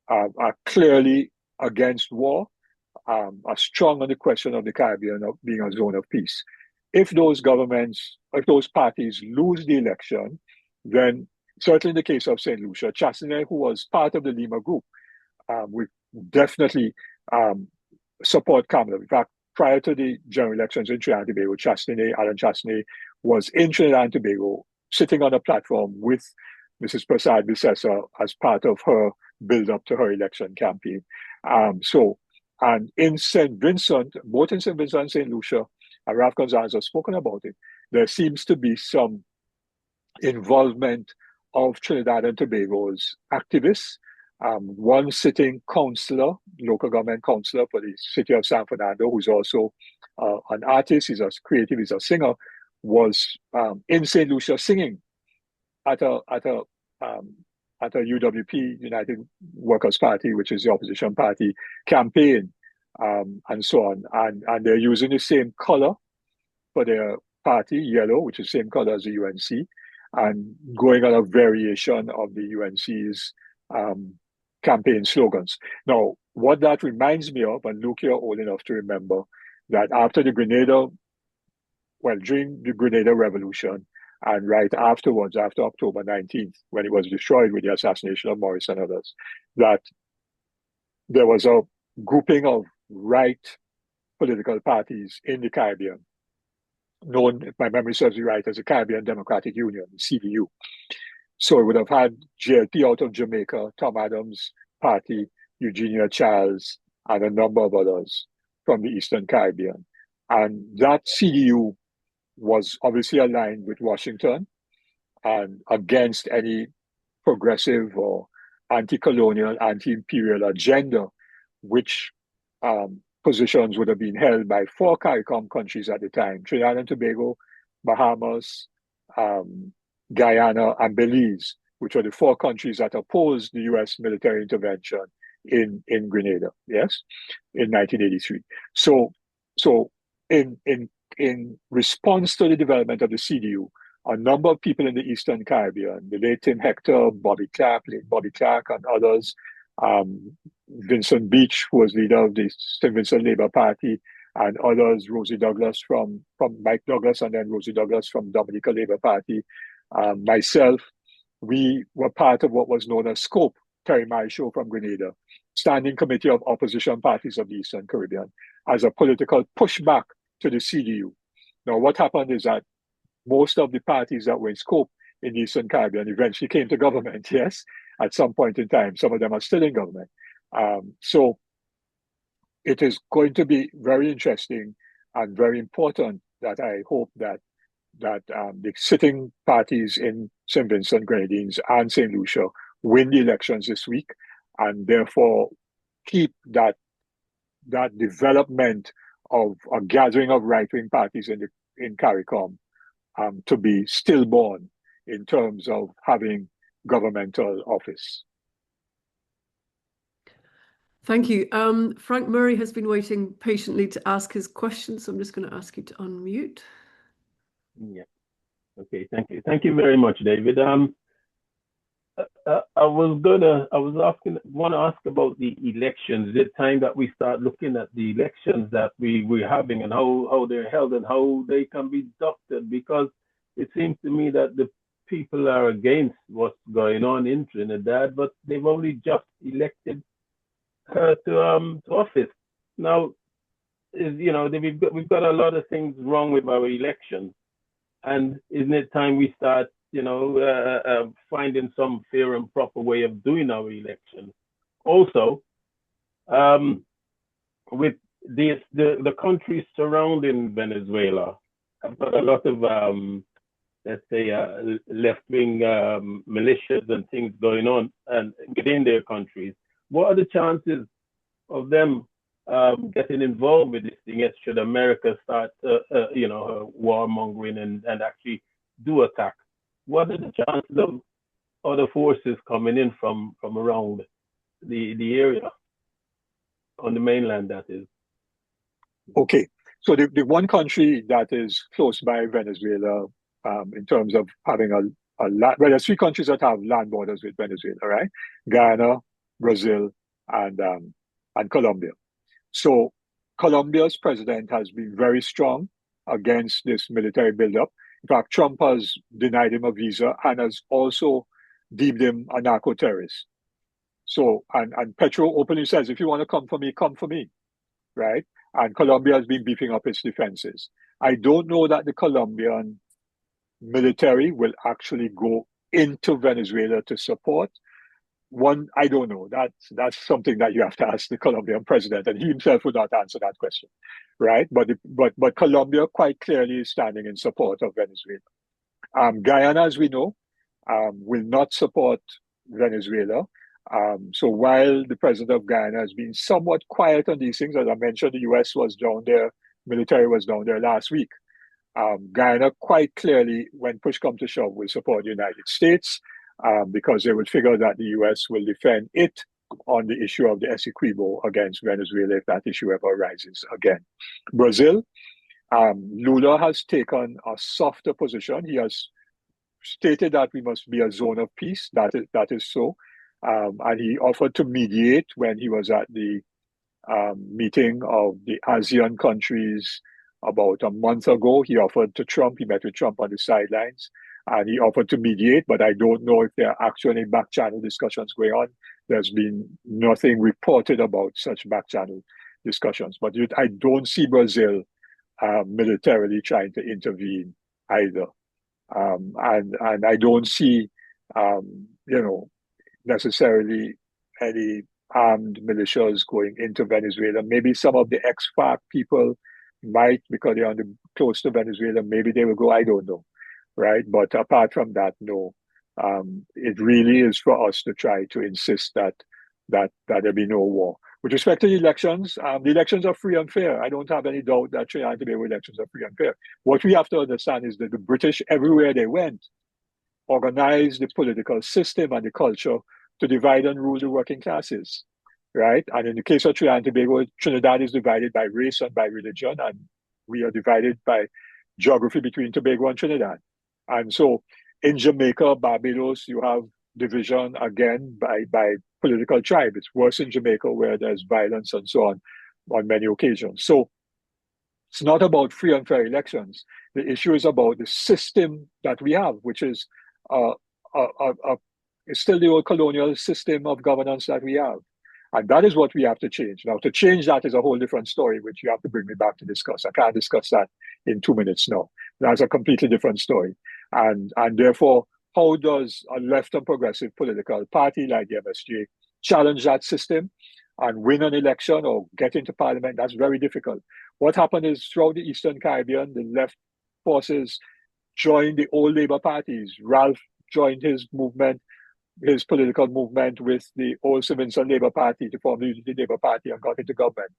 are clearly against war, are strong on the question of the Caribbean of being a zone of peace. If those governments, if those parties lose the election, then certainly in the case of St. Lucia, Chastanet, who was part of the Lima group, would definitely support Kamla. In fact, prior to the general elections in Trinidad and Tobago, Alan Chastanet was in Trinidad and Tobago, sitting on a platform with Mrs. Persad-Bissessar as part of her build-up to her election campaign. And in St. Vincent, both in St. Vincent and St. Lucia, and Ralph Gonzalez has spoken about it, there seems to be some involvement of Trinidad and Tobago's activists. One sitting councillor, local government councillor for the city of San Fernando, who's also an artist, he's a creative, he's a singer, was in St. Lucia singing at a UWP, United Workers' Party, which is the opposition party, campaign, and so on. And they're using the same color for their party, yellow, which is the same color as the UNC, and going on a variation of the UNC's campaign slogans. Now, what that reminds me of, and Luke, you're old enough to remember, that after the Grenada, well, during the Grenada Revolution, and right afterwards, after October 19th, when it was destroyed with the assassination of Morris and others, that there was a grouping of right political parties in the Caribbean, known, if my memory serves me right, as the Caribbean Democratic Union, CDU. So it would have had JLP out of Jamaica, Tom Adams' party, Eugenia Childs, and a number of others from the Eastern Caribbean. And that CDU was obviously aligned with Washington and against any progressive or anti-colonial, anti-imperial agenda, which positions would have been held by 4 CARICOM countries at the time: Trinidad and Tobago, Bahamas, Guyana, and Belize, which were the 4 countries that opposed the US military intervention in Grenada, yes, in 1983. So in response to the development of the CDU, a number of people in the Eastern Caribbean, the late Tim Hector, Bobby Clark, and others, Vincent Beach, who was leader of the St. Vincent Labour Party, and others, Rosie Douglas from Mike Douglas, and then Rosie Douglas from Dominica Labour Party, myself, we were part of what was known as SCOPE, Terry Marisho from Grenada, Standing Committee of Opposition Parties of the Eastern Caribbean, as a political pushback to the CDU. Now, what happened is that most of the parties that were in SCOPE in the Eastern Caribbean eventually came to government, yes, at some point in time. Some of them are still in government. So it is going to be very interesting and very important that I hope that the sitting parties in St. Vincent, Grenadines, and St. Lucia win the elections this week, and therefore keep that development of a gathering of right-wing parties in CARICOM to be stillborn in terms of having governmental office. Thank you. Frank Murray has been waiting patiently to ask his question, so I'm just going to ask you to unmute. Yeah. Okay. Thank you. Thank you very much, David. I want to ask about the elections. The time that we start looking at the elections that we're having and how they're held and how they can be conducted, because it seems to me that the people are against what's going on in Trinidad, but they've only just elected her to office. Now, we've got a lot of things wrong with our elections, and isn't it time we start finding some fair and proper way of doing our elections? Also, with the countries surrounding Venezuela have got a lot of let's say left-wing militias and things going on and within their countries. What are the chances of them getting involved with this thing? Should America start warmongering and actually do attack? What are the chances of other forces coming in from around the area? on the mainland, that is. Okay, so the one country that is close by Venezuela, in terms of having a land, well, there's three countries that have land borders with Venezuela, right? Guyana, Brazil, and Colombia. So Colombia's president has been very strong against this military buildup. In fact, Trump has denied him a visa and has also deemed him a narco terrorist. So, and Petro openly says, if you want to come for me, right? And Colombia has been beefing up its defenses. I don't know that the Colombian military will actually go into Venezuela to support. One, I don't know. That's something that you have to ask the Colombian president, and he himself would not answer that question, right? But Colombia quite clearly is standing in support of Venezuela. Guyana, as we know, will not support Venezuela. So while the president of Guyana has been somewhat quiet on these things, as I mentioned, the US was down there, military was down there last week. Guyana quite clearly, when push comes to shove, will support the United States because they would figure that the US will defend it on the issue of the Essequibo against Venezuela if that issue ever arises again. Brazil, Lula has taken a softer position. He has stated that we must be a zone of peace. That is so. And he offered to mediate when he was at the meeting of the ASEAN countries about a month ago. He offered to Trump, he met with Trump on the sidelines, and he offered to mediate, but I don't know if there are actually back channel discussions going on. There's been nothing reported about such back channel discussions, but I don't see Brazil militarily trying to intervene either. And I don't see, necessarily any armed militias going into Venezuela. Maybe some of the ex-FARC people might, because they're close to Venezuela, maybe they will go, I don't know, right? But apart from that, no. It really is for us to try to insist that there be no war. With respect to the elections are free and fair. I don't have any doubt that Trinidad and Tobago elections are free and fair. What we have to understand is that the British, everywhere they went, organized the political system and the culture to divide and rule the working classes, right? And in the case of Trinidad and Tobago, Trinidad is divided by race and by religion, and we are divided by geography between Tobago and Trinidad. And so in Jamaica, Barbados, you have division again by political tribe. It's worse in Jamaica where there's violence and so on many occasions. So it's not about free and fair elections. The issue is about the system that we have, which is it's still the old colonial system of governance that we have. And that is what we have to change. Now, to change that is a whole different story, which you have to bring me back to discuss. I can't discuss that in 2 minutes now. That's a completely different story. And therefore, how does a left and progressive political party like the MSJ challenge that system and win an election or get into parliament? That's very difficult. What happened is throughout the Eastern Caribbean, the left forces joined the old Labour parties. Ralph joined his political movement with the old Stevenson Labour Party to form the Unity Labour Party and got into government.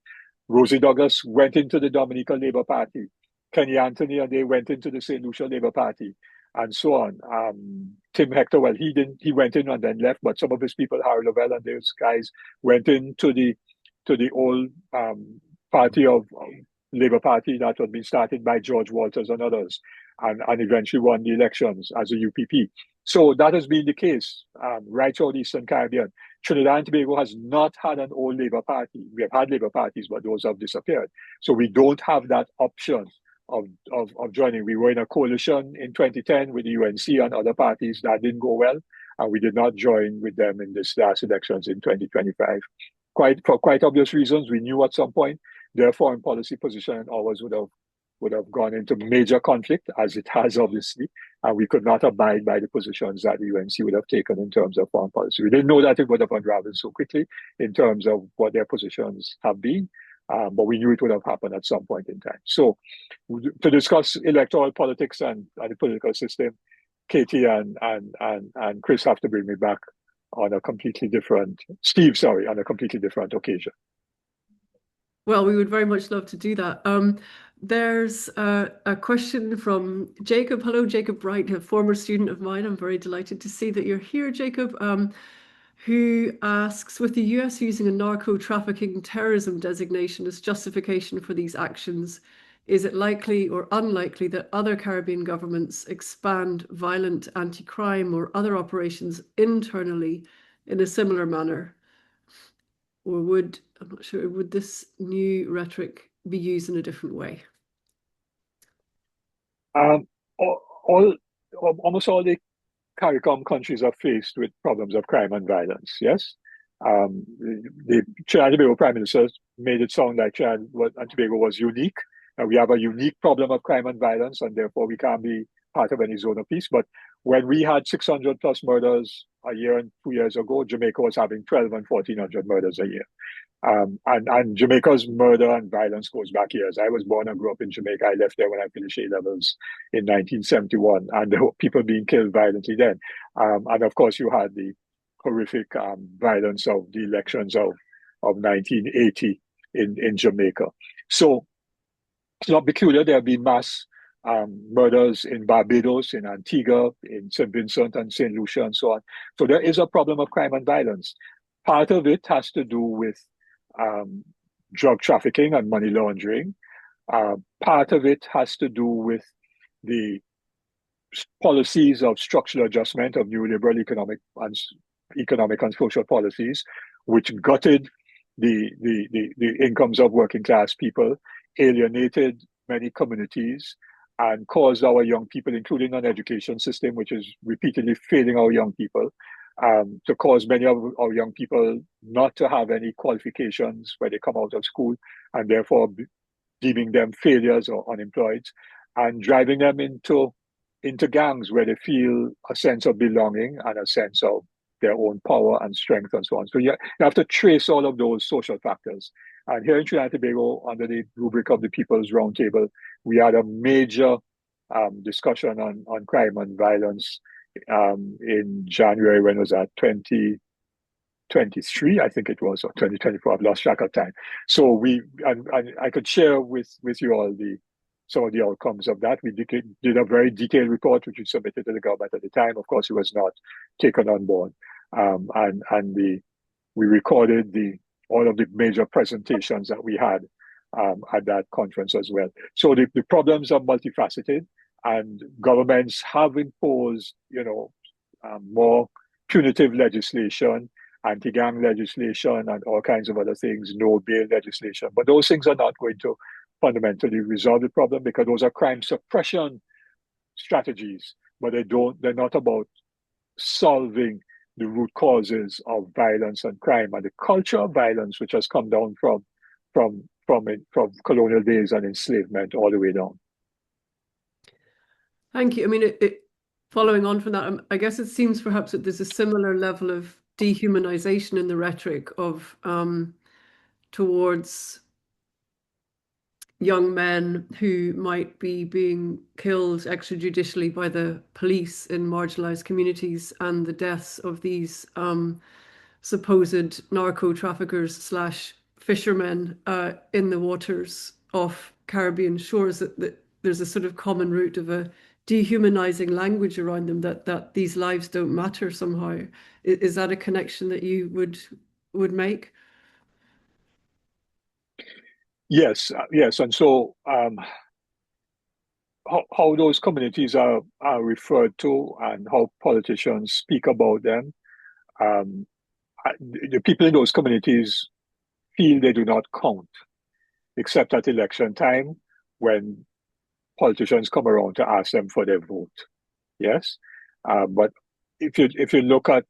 Rosie Douglas went into the Dominica Labour Party. Kenny Anthony and they went into the St. Lucia Labour Party, and so on. Tim Hector, well, he went in and then left, but some of his people, Harry Lavelle and those guys, went into the old party of Labour Party that had been started by George Walters and others, and eventually won the elections as a UPP. So that has been the case right throughout the Eastern Caribbean. Trinidad and Tobago has not had an old Labour Party. We have had Labour parties, but those have disappeared. So we don't have that option of joining. We were in a coalition in 2010 with the UNC and other parties. That didn't go well, and we did not join with them in this last elections in 2025. For quite obvious reasons. We knew at some point their foreign policy position and ours would have gone into major conflict, as it has obviously, and we could not abide by the positions that the UNC would have taken in terms of foreign policy. We didn't know that it would have unraveled so quickly in terms of what their positions have been, but we knew it would have happened at some point in time. So to discuss electoral politics and the political system, Katie and Chris have to bring me back on a completely different, on a completely different occasion. Well, we would very much love to do that. There's a question from Jacob. Hello, Jacob Wright, a former student of mine. I'm very delighted to see that you're here, Jacob, who asks, with the US using a narco trafficking terrorism designation as justification for these actions, is it likely or unlikely that other Caribbean governments expand violent anti-crime or other operations internally in a similar manner? Or would, I'm not sure, would this new rhetoric be used in a different way? Almost all the CARICOM countries are faced with problems of crime and violence, yes? The Trinidad and Tobago Prime Minister made it sound like Trinidad and Tobago was unique. We have a unique problem of crime and violence, and therefore we can't be part of any zone of peace. But when we had 600 plus murders a year and 2 years ago, Jamaica was having 12 and 1,400 murders a year. And Jamaica's murder and violence goes back years. I was born and grew up in Jamaica. I left there when I finished A-levels in 1971, and there were people being killed violently then. And of course, you had the horrific violence of the elections of 1980 in Jamaica. So it's not peculiar. There have been mass murders in Barbados, in Antigua, in St. Vincent and St. Lucia, and so on. So there is a problem of crime and violence. Part of it has to do with drug trafficking and money laundering. Part of it has to do with the policies of structural adjustment of neoliberal economic and social policies, which gutted the incomes of working class people, alienated many communities, and caused our young people, including an education system which is repeatedly failing our young people, to cause many of our young people not to have any qualifications when they come out of school, and therefore deeming them failures or unemployed, and driving them into gangs where they feel a sense of belonging and a sense of their own power and strength and so on. So you have to trace all of those social factors. And here in Trinidad and Tobago, under the rubric of the People's Roundtable, we had a major discussion on crime and violence in January, when it was at 2023, I think it was, or 2024. I've lost track of time. So I could share with you all some of the outcomes of that. We did a very detailed report, which we submitted to the government at the time. Of course, it was not taken on board. We recorded all of the major presentations that we had at that conference as well. So the problems are multifaceted, and governments have imposed, more punitive legislation, anti-gang legislation, and all kinds of other things, no bail legislation. But those things are not going to fundamentally resolve the problem, because those are crime suppression strategies, but they're not about solving the root causes of violence and crime and the culture of violence, which has come down from colonial days and enslavement all the way down. Thank you. I mean, following on from that, I guess it seems perhaps that there's a similar level of dehumanization in the rhetoric of towards young men who might be being killed extrajudicially by the police in marginalized communities, and the deaths of these supposed narco traffickers / fishermen in the waters off Caribbean shores, that there's a sort of common root of a dehumanizing language around them, that these lives don't matter somehow. Is that a connection that you would make? Yes. And so how those communities are referred to and how politicians speak about them, the people in those communities feel they do not count, except at election time, when politicians come around to ask them for their vote. Yes, but if you look at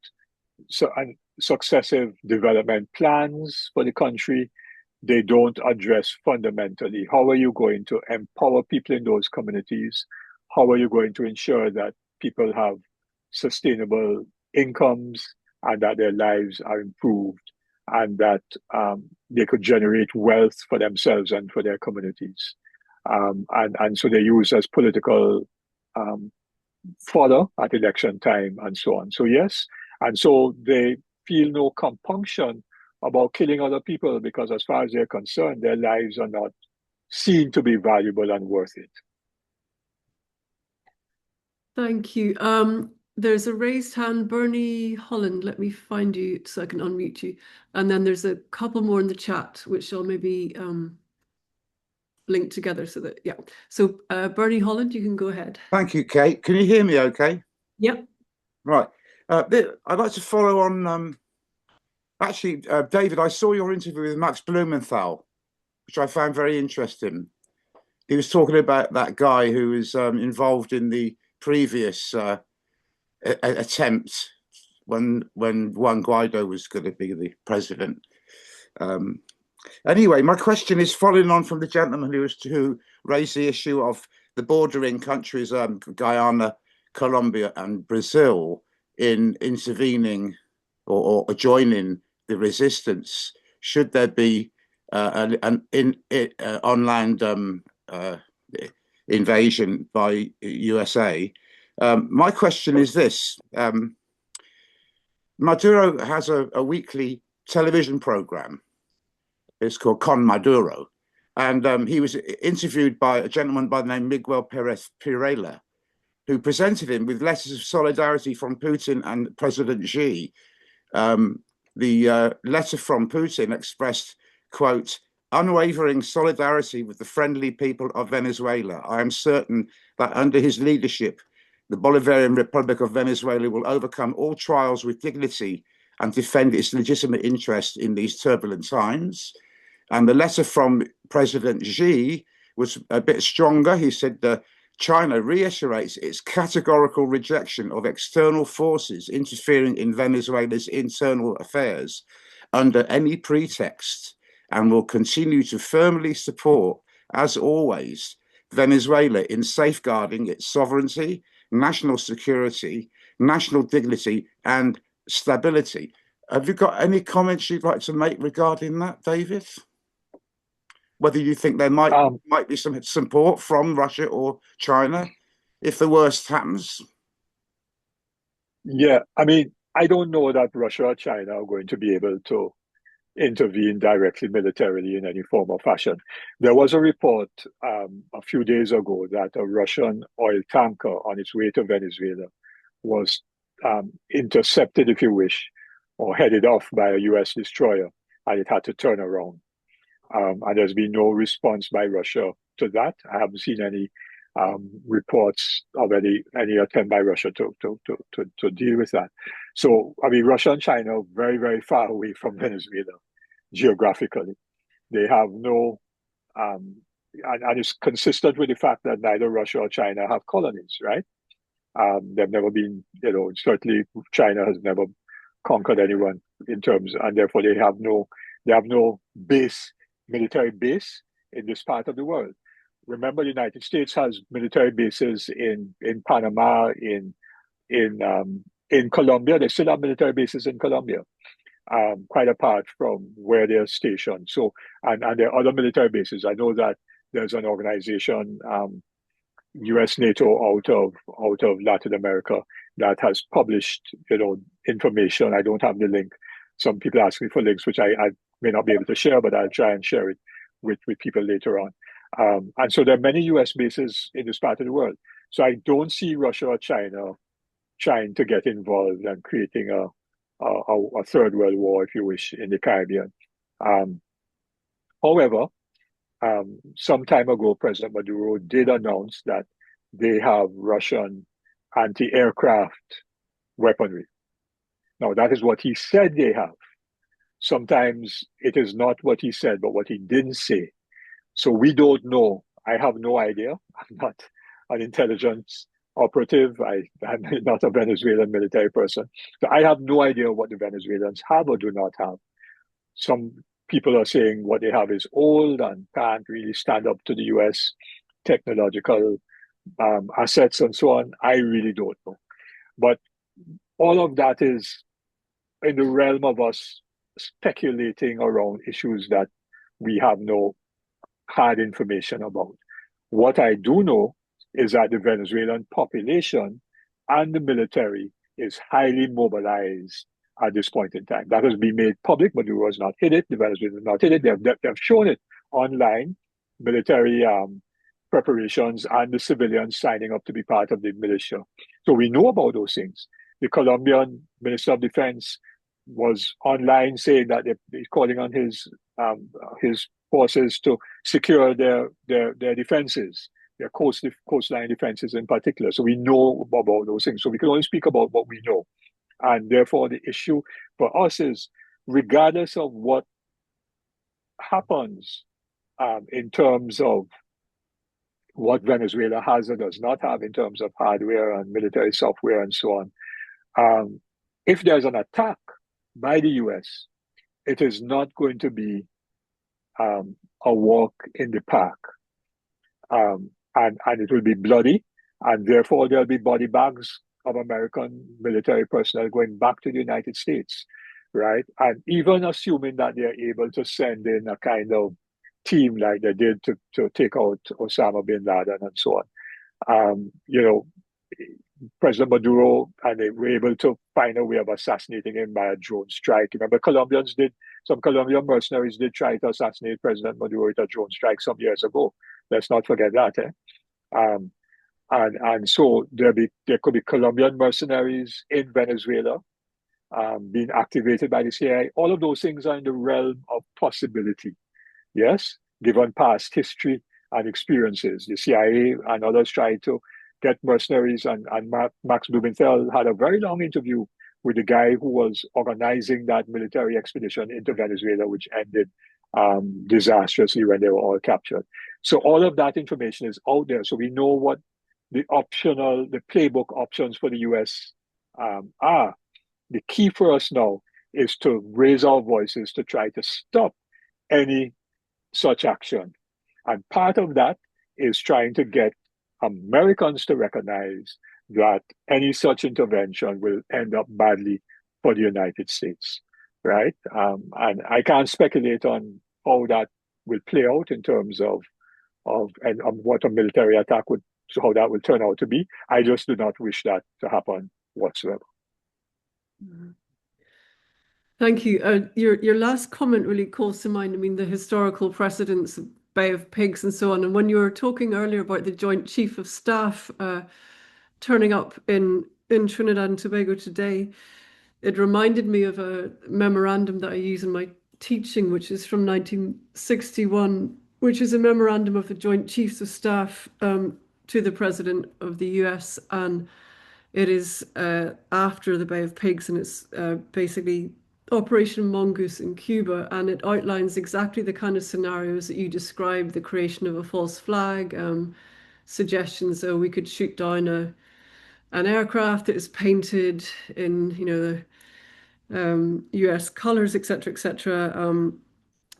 successive development plans for the country, they don't address fundamentally how are you going to empower people in those communities, how are you going to ensure that people have sustainable incomes and that their lives are improved, and that they could generate wealth for themselves and for their communities. And so they use as political fodder at election time and so on. So yes, and so they feel no compunction about killing other people, because as far as they're concerned, their lives are not seen to be valuable and worth it. Thank you. there's a raised hand, Bernie Holland. Let me find you so I can unmute you. And then there's a couple more in the chat, which I'll maybe link together so that, yeah. So Bernie Holland, you can go ahead. Thank you, Kate. Can you hear me okay? Yep. Right. I'd like to follow on, David, I saw your interview with Max Blumenthal, which I found very interesting. He was talking about that guy who was involved in the previous attempt when Juan Guaido was going to be the president. Anyway, my question is following on from the gentleman who raised the issue of the bordering countries, Guyana, Colombia, and Brazil, in intervening or joining the resistance. Should there be an on-land invasion by USA? My question is this: Maduro has a weekly television program. It's called Con Maduro. And he was interviewed by a gentleman by the name Miguel Perez Pirela, who presented him with letters of solidarity from Putin and President Xi. The letter from Putin expressed, quote, unwavering solidarity with the friendly people of Venezuela. I am certain that under his leadership, the Bolivarian Republic of Venezuela will overcome all trials with dignity and defend its legitimate interest in these turbulent times. And the letter from President Xi was a bit stronger. He said China reiterates its categorical rejection of external forces interfering in Venezuela's internal affairs under any pretext, and will continue to firmly support, as always, Venezuela in safeguarding its sovereignty, national security, national dignity, and stability. Have you got any comments you'd like to make regarding that, David? Whether you think there might be some support from Russia or China if the worst happens? Yeah, I mean, I don't know that Russia or China are going to be able to intervene directly militarily in any form or fashion. There was a report a few days ago that a Russian oil tanker on its way to Venezuela was intercepted, if you wish, or headed off by a US destroyer, and it had to turn around. And there's been no response by Russia to that. I haven't seen any reports of any attempt by Russia to deal with that. So, I mean, Russia and China are very, very far away from Venezuela geographically. They have no, and it's consistent with the fact that neither Russia or China have colonies, right? They've never been, certainly China has never conquered anyone in terms, and therefore they have no military base in this part of the world. Remember, the United States has military bases in Panama, in Colombia. They still have military bases in Colombia, quite apart from where they're stationed. So, and there are other military bases. I know that there's an organization, U.S. NATO out of Latin America, that has published, information. I don't have the link. Some people ask me for links, which I may not be able to share, but I'll try and share it with people later on. And so there are many US bases in this part of the world. So I don't see Russia or China trying to get involved and creating a third world war, if you wish, in the Caribbean. However, some time ago, President Maduro did announce that they have Russian anti-aircraft weaponry. Now, that is what he said they have. Sometimes it is not what he said, but what he didn't say. So we don't know. I have no idea. I'm not an intelligence operative. I'm not a Venezuelan military person. So I have no idea what the Venezuelans have or do not have. Some people are saying what they have is old and can't really stand up to the US technological assets and so on. I really don't know. But all of that is in the realm of us speculating around issues that we have no hard information about. What I do know is that the Venezuelan population and the military is highly mobilized at this point in time. That has been made public. Maduro has not hid it. The Venezuelans have not hid it. They've shown it online. Military preparations and the civilians signing up to be part of the militia. So we know about those things. The Colombian Minister of Defense was online saying that they're calling on his forces to secure their defenses, their coastline defenses in particular. So we know about those things. So we can only speak about what we know. And therefore, the issue for us is, regardless of what happens in terms of what Venezuela has or does not have in terms of hardware and military software and so on, if there's an attack by the US, it is not going to be a walk in the park. And it will be bloody, and therefore there'll be body bags of American military personnel going back to the United States, right? And even assuming that they're able to send in a kind of team like they did to take out Osama bin Laden and so on, President Maduro, and they were able to find a way of assassinating him by a drone strike. Remember, some Colombian mercenaries did try to assassinate President Maduro with a drone strike some years ago. Let's not forget that. And so there could be Colombian mercenaries in Venezuela being activated by the CIA. All of those things are in the realm of possibility. Yes, given past history and experiences. The CIA and others tried to get mercenaries, and Max Blumenthal had a very long interview with the guy who was organizing that military expedition into Venezuela, which ended disastrously when they were all captured. So all of that information is out there. So we know what the playbook options for the US are. The key for us now is to raise our voices to try to stop any such action. And part of that is trying to get Americans to recognize that any such intervention will end up badly for the United States, right? And I can't speculate on how that will play out in terms of what a military attack how that will turn out to be. I just do not wish that to happen whatsoever. Thank you. Your last comment really calls to mind, the historical precedents of Bay of Pigs and so on. And when you were talking earlier about the Joint Chief of Staff turning up in Trinidad and Tobago today, it reminded me of a memorandum that I use in my teaching, which is from 1961, which is a memorandum of the Joint Chiefs of Staff to the President of the US. And it is after the Bay of Pigs, and it's basically Operation Mongoose in Cuba, and it outlines exactly the kind of scenarios that you described: the creation of a false flag, suggestions that we could shoot down an aircraft that is painted in the US colors, etc., etc.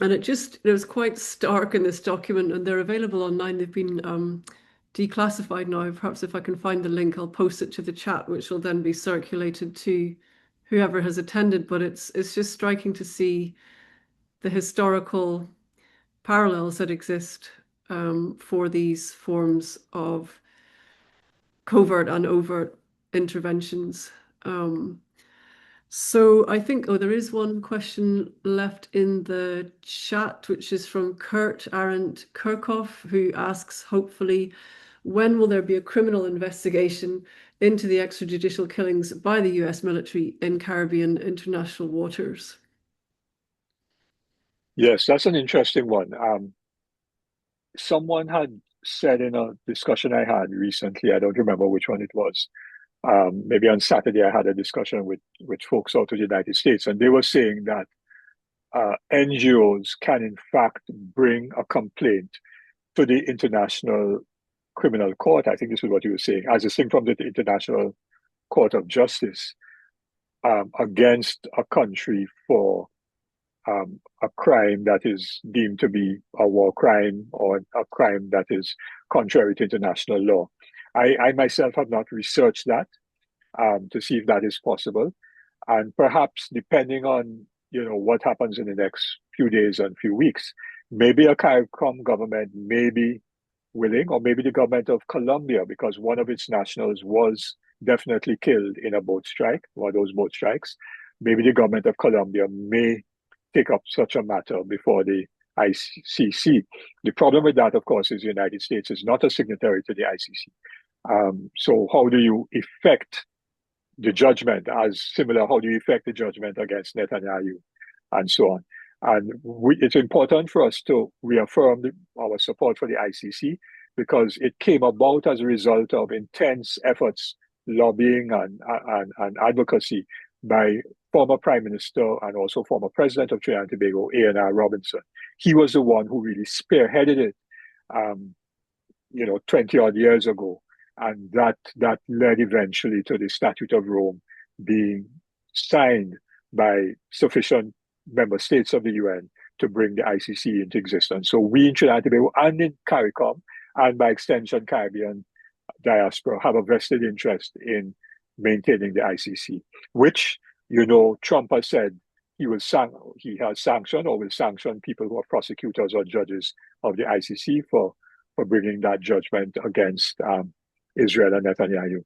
And it was quite stark in this document, and they're available online. They've been declassified now. Perhaps if I can find the link, I'll post it to the chat, which will then be circulated to whoever has attended. But it's just striking to see the historical parallels that exist for these forms of covert and overt interventions. So I think, there is one question left in the chat, which is from Kurt Arendt Kirchhoff, who asks, hopefully, when will there be a criminal investigation into the extrajudicial killings by the US military in Caribbean international waters? Yes, that's an interesting one. Someone had said in a discussion I had recently, I don't remember which one it was, maybe on Saturday I had a discussion with folks out of the United States, and they were saying that NGOs can in fact bring a complaint to the International Criminal Court. I think this is what you were saying, as distinct from the International Court of Justice, against a country for a crime that is deemed to be a war crime or a crime that is contrary to international law. I myself have not researched that to see if that is possible. And perhaps depending on what happens in the next few days and few weeks, maybe a CARICOM government may be willing, or maybe the government of Colombia, because one of its nationals was definitely killed in a boat strike, one of those boat strikes. Maybe the government of Colombia may take up such a matter before the ICC. The problem with that, of course, is the United States is not a signatory to the ICC. So how do you effect the judgment how do you effect the judgment against Netanyahu and so on? And it's important for us to reaffirm our support for the ICC because it came about as a result of intense efforts, lobbying and advocacy by former Prime Minister and also former President of Trinidad and Tobago, A.N.R. Robinson. He was the one who really spearheaded it, 20 odd years ago. And that led eventually to the Statute of Rome being signed by sufficient member states of the UN to bring the ICC into existence. So we in Trinidad and Tobago and in CARICOM, and by extension Caribbean diaspora, have a vested interest in maintaining the ICC, which, Trump has said he has sanctioned or will sanction people who are prosecutors or judges of the ICC for bringing that judgment against Israel and Netanyahu.